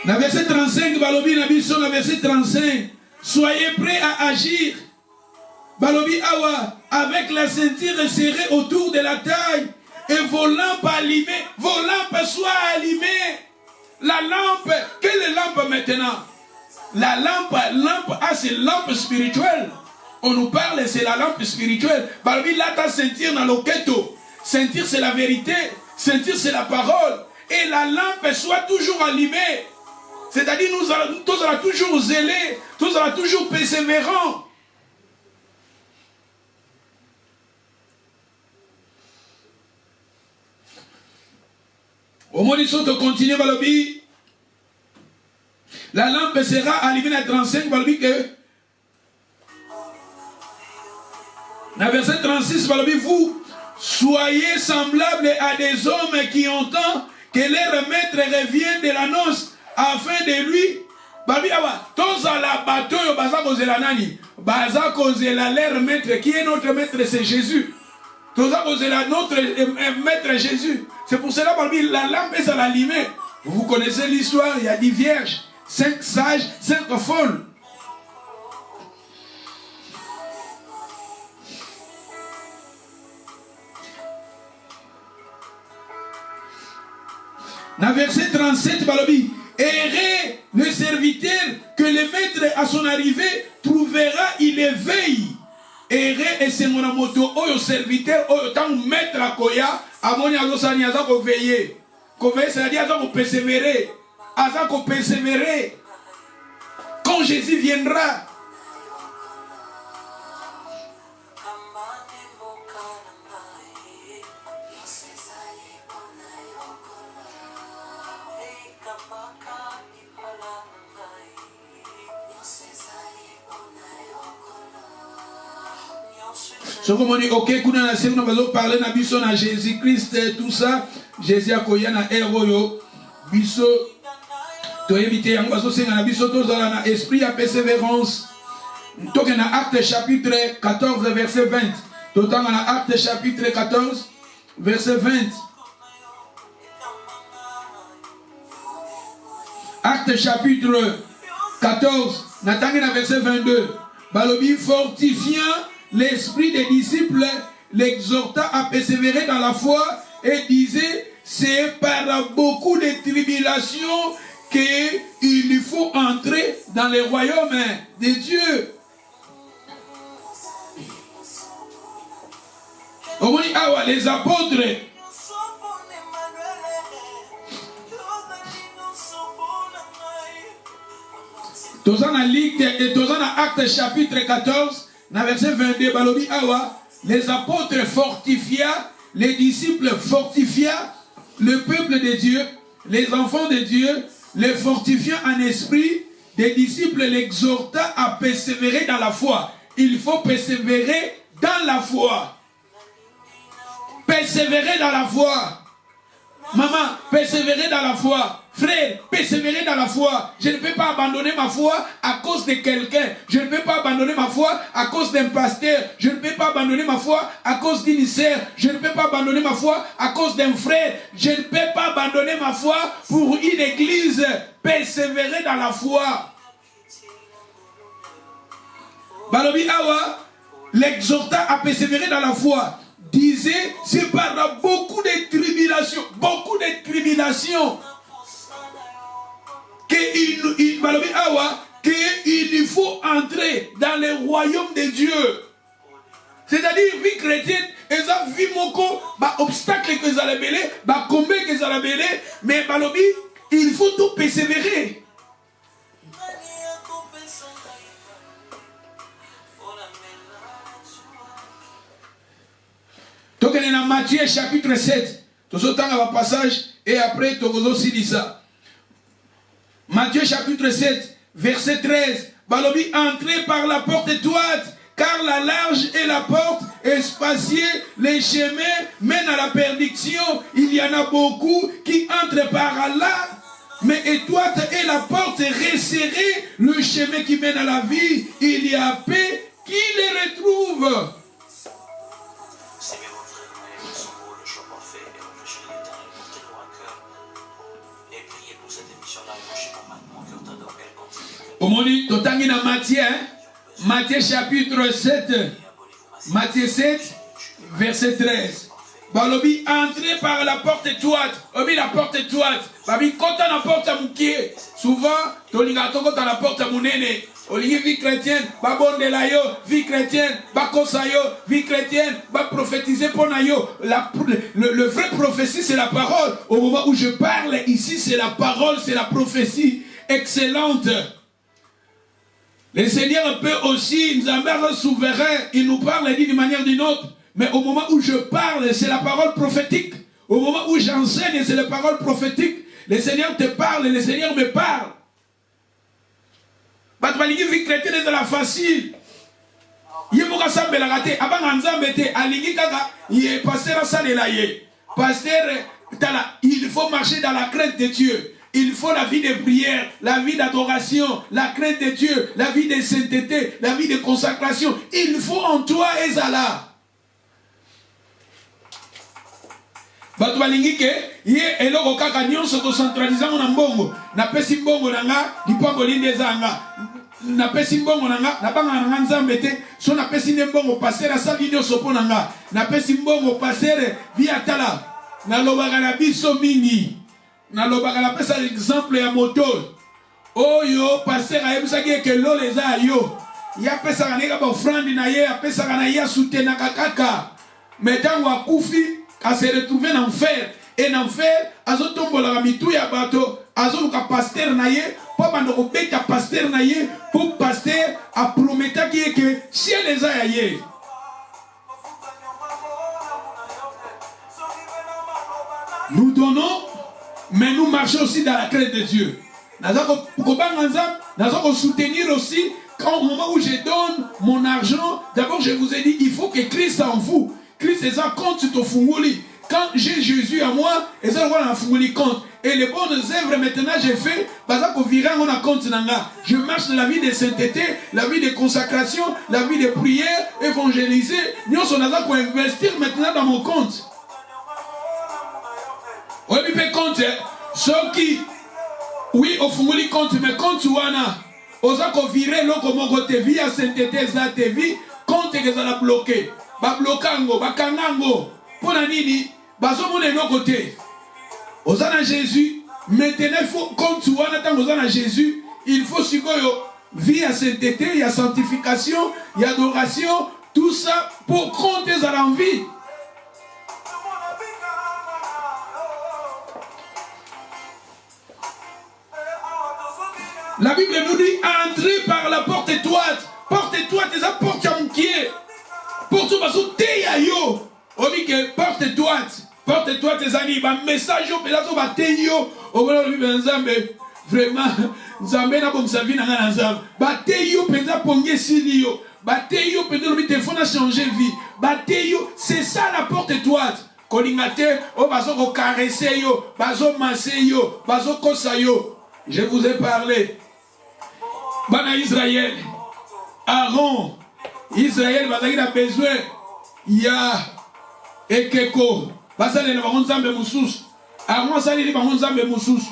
Dans verset 35, balobi na biso na verset 35, soyez prêts à agir. Balobi awa, avec la ceinture serrée autour de la taille et vos lampes allumées. Vos lampes soient allumées. La lampe, quelle est lampe maintenant? La lampe, c'est lampe spirituelle. On nous parle, c'est la lampe spirituelle. Balobi là ta ceinture dans le keto. Ceinture c'est la vérité. Ceinture c'est la parole. Et la lampe soit toujours allumée. C'est-à-dire nous allons toujours zélés, nous allons toujours persévérants. Au moment de continuer, balobi, la lampe sera allumée à 35, balobi que dans verset 36, balobi, vous soyez semblables à des hommes qui entendent que leur maître revient de la noce. Afin de lui, babi awa, tous à la bateau, baza kozela nani, baza kozela leur maître, qui est notre maître, c'est Jésus. Tous à kozela notre maître Jésus. C'est pour cela, babi, la lampe est à l'allumée. Vous connaissez l'histoire, il y a 10 vierges, 5 sages, 5 folles. Dans verset 37, balobi, errez le serviteur que le maître à son arrivée trouvera, il éveille. Errez et c'est mon amoto, oyo serviteur, oyo tant maître à koya, à mon yagosani, à ça qu'on veille. Qu'on veille, c'est-à-dire à ça qu'on persévérer. À ça qu'on persévérer. Quand Jésus viendra. Ce qu'on dit, ok, qu'on a parlé de Jésus-Christ, tout ça, Jésus a koya na héros, biso, to éviter, yang baso senga na biso, to zala na esprit à persévérance. Donc, dans Acte chapitre 14, verset 20. D'autant dans Acte chapitre 14, verset 20. Acte chapitre 14, Nathan verset 22. Balobi fortifiant l'esprit des disciples, l'exhorta à persévérer dans la foi et disait, c'est par beaucoup de tribulations qu'il faut entrer dans les royaumes de Dieu. On dit, ah ouais, les apôtres. Tous en Acte chapitre 14, dans verset 22, balobi awa, les apôtres fortifia, les disciples fortifia, le peuple de Dieu, les enfants de Dieu, les fortifiant en esprit, des disciples l'exhorta à persévérer dans la foi. Il faut persévérer dans la foi. Persévérer dans la foi. Maman, persévérer dans la foi. Frère, persévérer dans la foi. Je ne peux pas abandonner ma foi à cause de quelqu'un. Je ne peux pas abandonner ma foi à cause d'un pasteur. Je ne peux pas abandonner ma foi à cause d'une sœur. Je ne peux pas abandonner ma foi à cause d'un frère. Je ne peux pas abandonner ma foi pour une église. Persévérer dans la foi. Balobi Awa l'exhorta à persévérer dans la foi. Disait, c'est par beaucoup de tribulations, qu'il faut entrer dans le royaume de Dieu. C'est-à-dire, vie chrétienne, ils ont vu moko, obstacle que ça belé, combat que ça belé, mais balobi, il faut tout persévérer. Donc, on est dans Matthieu chapitre 7. Tout ce temps, on va passage et après, tu vas aussi dire ça. Matthieu chapitre 7, verset 13. Balobi, entrez par la porte étroite, car la large est la porte, espacieux, les chemins mènent à la perdition. Il y en a beaucoup qui entrent par là, mais étroite est la porte resserrée, le chemin qui mène à la vie. Il y a peu qui les retrouvent. Omoni, totangi na Matthieu, Matthieu chapitre 7, Matthieu 7, verset 13. Balobi, entrez par la porte étroite. Obi, la porte étroite. Babi, quand on a la porte à mouké, souvent, tolinga toko dans la porte à mounene. Olingi vie chrétienne, ba bonde la yo, vie chrétienne, ba kosa yo, vie chrétienne, ba prophétiser pour na yo. Le vrai prophétie, c'est la parole. Au moment où je parle ici, c'est la parole, c'est la prophétie excellente. Le Seigneur peut aussi, nous avons souverain, il nous parle d'une manière ou d'une autre. Mais au moment où je parle, c'est la parole prophétique. Au moment où j'enseigne, c'est la parole prophétique. Le Seigneur te parle et le Seigneur me parle. Batbalingi vie chrétienne est de la facile. Yemoka sambe la raté. Avant Anzambe te alingi kaka ye pasteur salela ye. Pasteur il faut marcher dans la crainte de Dieu. Il faut la vie de prière, la vie d'adoration, la crainte de Dieu, la vie de sainteté, la vie de consacration. Il faut en toi Ezala. Bato balingi ke ye eloko kaka nyonso to centralisant na mbongo na pesi mbongo nanga dipango linde zanga na pesi mbongo nanga na banga nanga nzambe te so na pesi mbongo passer sa video sopo nanga na pesi mbongo passer via tala na lobaka na biso mingi na lobaka na pesa exemple ya moto oyo passer ayebisaki ke lo les a yo ya pesa kaneka ba offrande na ye ya pesa kana ya soutenaka kaka metango akufi à se retrouver en enfer. Et en enfer, azo tombola mitu ya bato, azo luka pasteur na ye, po bandoko beta pasteur na ye, pour pasteur a prometa ki que si les a ye. Nous donnons, mais nous marchons aussi dans la crainte de Dieu. Nous allons soutenir aussi au moment où je donne mon argent, d'abord je vous ai dit, il faut que Christ en vous. Christ est ça compte sur ton funguli. Quand j'ai Jésus à moi, et ça on funguli compte. Et les bonnes œuvres maintenant j'ai fait, parce qu'on vira on a compte nanga. Je marche dans la vie de sainteté, la vie de consacration, la vie de prière, évangéliser. Nous on a quoi investir maintenant dans mon compte. Oui, mais compte, ceux qui, oui, au funguli compte, mais compte wana. Ozako virer loko moko te vie à sainteté za te vie compte que ça l'a bloqué ba blokango ba kangango pona nini bazo mona loko te ozana Jésus maintenant il faut compte wana tant ozana Jésus il faut sikoyo vie à sainteté il y a sanctification il y a adoration tout ça pour compter à l'envie. La Bible nous dit entrez par la porte étroite. Porte étroite, c'est la porte à moukier. Porte parce que t'es à yo. On dit que porte étroite. Porte étroite, c'est ça. Il y a un message au pédazo, bah t'es yo. Au moment où on dit vraiment, Nzambe n'a pas sa vie dans la Nzambe. Bah t'es yo, pédazo, pongé si yo. Bah t'es yo, pédazo, le téléphone a changé vie. Bah t'es yo, c'est ça la porte étroite. Kolingate, oh bazo ko caresser yo, bazo masser yo, bazo kosa yo. Je vous ai parlé. Bana Israël, Aaron, Israël, il a besoin, il y a Ekeko, Basale, le baron Zambé Moussous, Aaron, Sali, le baron Zambé Moussous,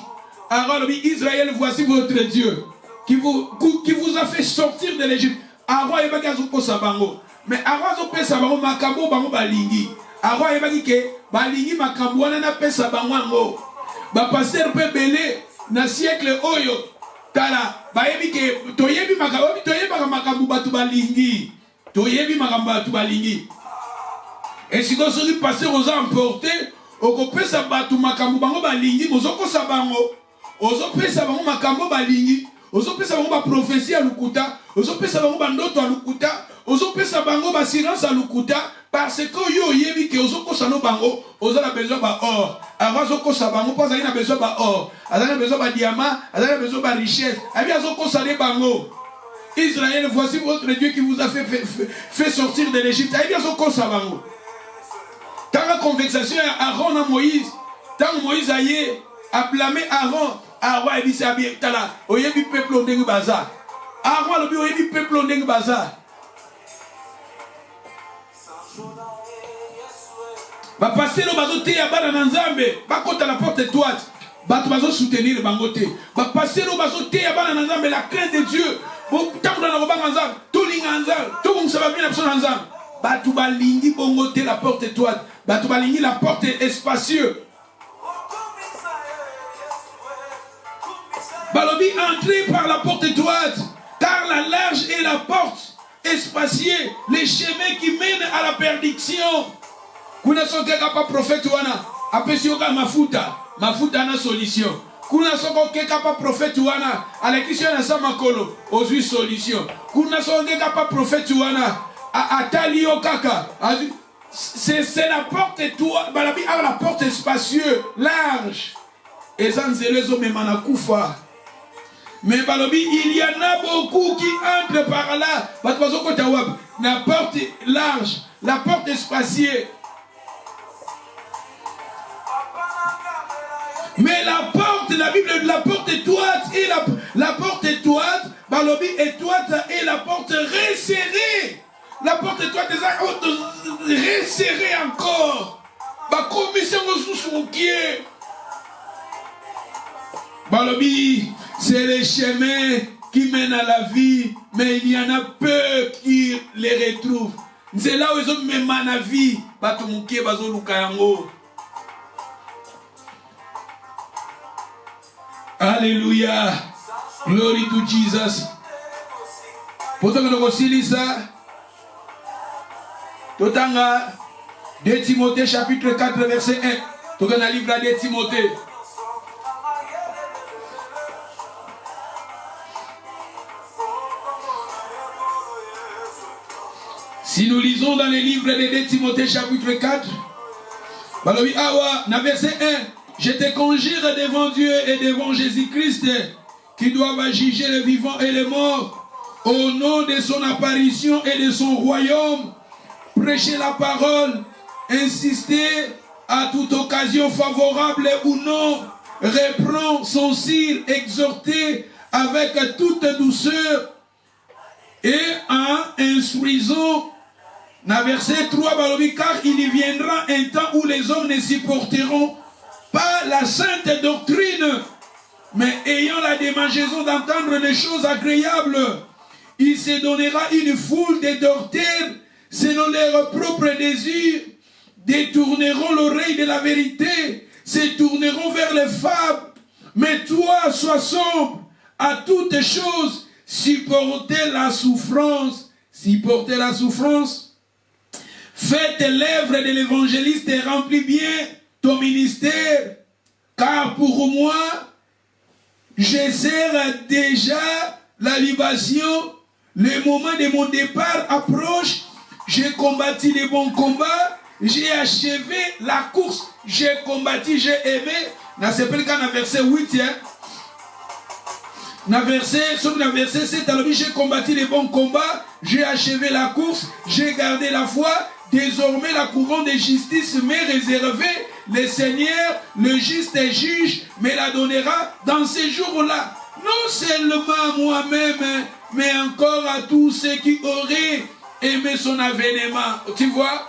Aaron, Israël, voici votre Dieu, qui vous a fait sortir de l'Égypte. Aaron, il va dire Sabango, mais Aaron, il Sabango, Makambo, Bango, Balingi. Aaron, il va dire que Balingi, Makambo, on a fait Sabango, Pasteur peut belé, na siècle Oyo. Tala, bayebi ke toyebi makambu batu balingi. Toyebi makambu batu balingi. Et si vous soyez passé aux emportés, au copé sa batu makambu bango balingi, mozoko sabango. Ozope sabango makambu balingi. Ozope sabango ba prophétie à lukuta. Ozope sabango bandoto à lukuta. Ozope sabango ba silence à lukuta. Parce que yo yebi ke ozoko sano bango, ozala besoin ba or. Avant zoko sabango, pas a besoin ba or. Azana besoin ba diamant, azana besoin ba richesse. Abi azoko sale bango. Israël, voici votre Dieu qui vous a fait sortir de l'Égypte. Abi azoko sabango. Tant la conversation Aaron à Moïse, tant Moïse a blâmé Aaron. Aaron a dit ça bien tala. Oyebi peuple ondengi bazar. Aaron a dit oyebi peuple ondengi bazar. Va passer le bateau à bas dans Nzambe, va contre la porte étroite, va soutenir le bangoté. Va passer le bateau à bas dans Nzambe, la crainte de Dieu. Bon, tant dans la roba Nzambe, tout l'Inzambe, tout le monde ça va bien l'absence Nzambe. Va tout balingi bongoté la porte étroite, va tout balingi la porte espacieuse. Balobi entrez par la porte étroite, car la large est la porte espacieuse, les chemins qui mènent à la perdition. Kuna soke kapa prophète wana apesi yoka mafuta na solution. Kuna soke kapa prophète wana alekisio na samakolo ozui solution. Kuna soke kapa prophète wana atali yokaka. C'est la porte étroite, balabi a la porte spacieuse, large. Et zanzelezo memana kufa. Mais balobi il y en a beaucoup qui entrent par là. Batwazo kota wab. La porte large, la porte spacieuse. Mais la porte, la Bible, la porte étroite et la porte étroite, balobi étroite et la porte resserrée. La porte étroite est resserrée encore. Ba commission sous pied. Balobi, c'est les chemins qui mènent à la vie, mais il y en a peu qui les retrouvent. C'est là où ils ont même la vie. Batumouké bazo lukayango. Alléluia. Glory to Jesus. Pourtant, nous avons ça. Totanga 2 Timothée chapitre 4 verset 1. Totanga livre de Timothée. Si nous lisons dans les livres de 2 Timothée chapitre 4, Balobi Awa, dans verset 1. Je te conjure devant Dieu et devant Jésus-Christ qui doivent juger les vivants et les morts au nom de son apparition et de son royaume, prêcher la parole, insister à toute occasion favorable ou non, reprend son cire, exhorter avec toute douceur et en instruisant. Dans verset 3, car il viendra un temps où les hommes ne supporteront pas la sainte doctrine, mais ayant la démangeaison d'entendre des choses agréables, il se donnera une foule de docteurs selon leurs propres désirs, détourneront l'oreille de la vérité, se tourneront vers les fables. Mais toi, sois sombre à toutes choses, supportez la souffrance. Supportez la souffrance. Faites l'œuvre de l'évangéliste et remplis bien ton ministère, car pour moi, je sers déjà la libation. Le moment de mon départ approche. J'ai combattu les bons combats. J'ai achevé la course. J'ai combattu, j'ai aimé. Dans ce verset 8, dans verset 7, j'ai combattu les bons combats. J'ai achevé la course. J'ai gardé la foi. Désormais, la couronne de justice m'est réservée. Le Seigneur, le juste juge, me la donnera dans ces jours-là. Non seulement à moi-même, mais encore à tous ceux qui auraient aimé son avènement. Tu vois?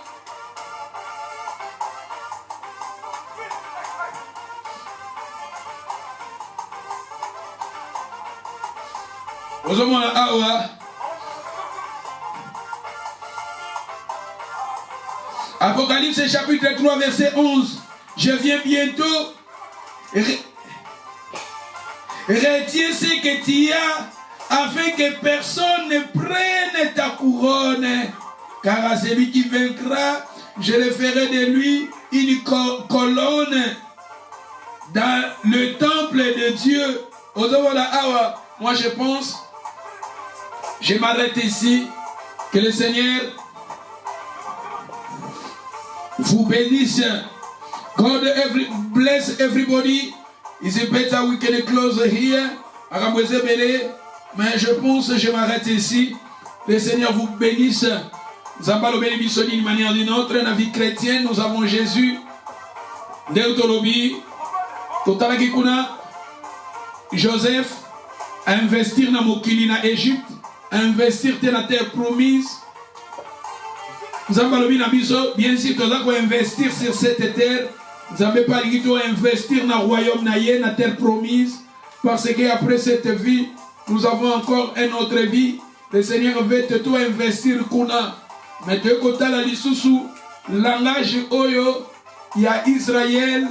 Apocalypse chapitre 3 verset 11. Je viens bientôt. Retiens ce que tu as, afin que personne ne prenne ta couronne. Car à celui qui vaincra, je le ferai de lui une colonne dans le temple de Dieu. Moi je pense, je m'arrête ici. Que le Seigneur vous bénisse. God bless everybody. Is it better we can close here? Mais je pense que je m'arrête ici. Le Seigneur vous bénisse. Zambalo bénisse d'une manière ou d'une autre. Dans la vie chrétienne, nous avons Jésus. Deutolobi. Totalaki kuna. Joseph. À investir dans Mokili, dans Égypte. À investir dans la terre promise. Zambalobi Nabiso. Bien sûr, tu dois investir sur cette terre. Nous n'avons pas investir dans le royaume, dans la terre promise. Parce qu'après cette vie, nous avons encore une autre vie. Le Seigneur veut tout investir. Mais de côté la lisusu, langage oyo, il y a Israël.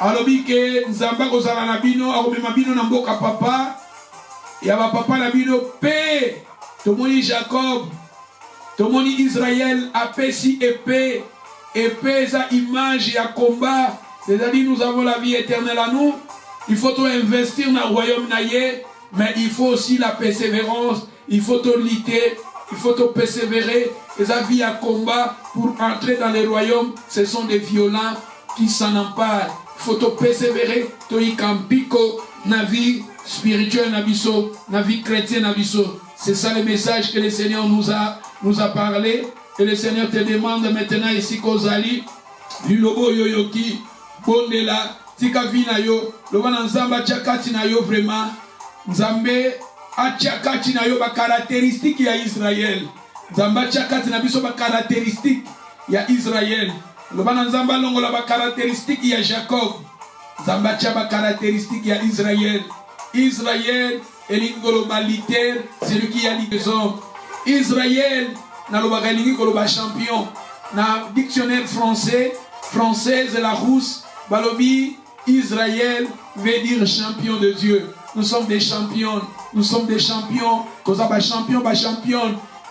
Alors que Zamba kozala nabino, akomema bino na mboka papa. Il y a papa nabino paix. Tomoni Jacob, tomoni Israël a paix si épée. Épée, ça image et à combat. C'est-à-dire nous avons la vie éternelle à nous. Il faut tout investir dans le royaume naïe, mais il faut aussi la persévérance. Il faut tout lutter, il faut tout persévérer. Et la vie à combat pour entrer dans les royaumes, ce sont des violents qui s'en emparent. Il faut tout persévérer, tout y campiko, na vie spirituelle nabiso, na vie chrétienne nabiso. C'est ça le message que le Seigneur nous a parlé. Et le Seigneur te demande maintenant ici Kozali, Lilobo Yoyoki, Bondela, Tika Vina yo, Lobana Nzamba Tchakati na yo vraiment, Nzambe Tchakati na yo ba caractéristique ya Israël. Nzamba Tchakati na biso ba caractéristique ya Israël. Lobana Nzamba longola ba caractéristique ya Jacob. Nzamba Tcha ba caractéristique ya Israël. Israël est une globalité, c'est lui qui a dit les hommes. Israël na lobarelingi koloba champion na dictionnaire française la rousse balobi Israël veut dire champion de Dieu. Nous sommes des champions, koza ba champion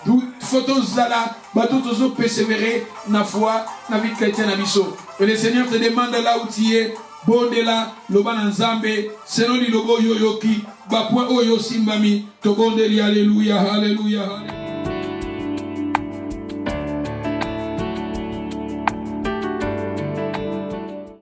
d'où photos zala bato tozo persévérer na foi na vie chrétienne na biso. Et le Seigneur te demande là où tu es, bondela loba na Nzambe selon li lobo yoyoki ba point oyo simbami to bondeli. Alléluia, alléluia, alléluia.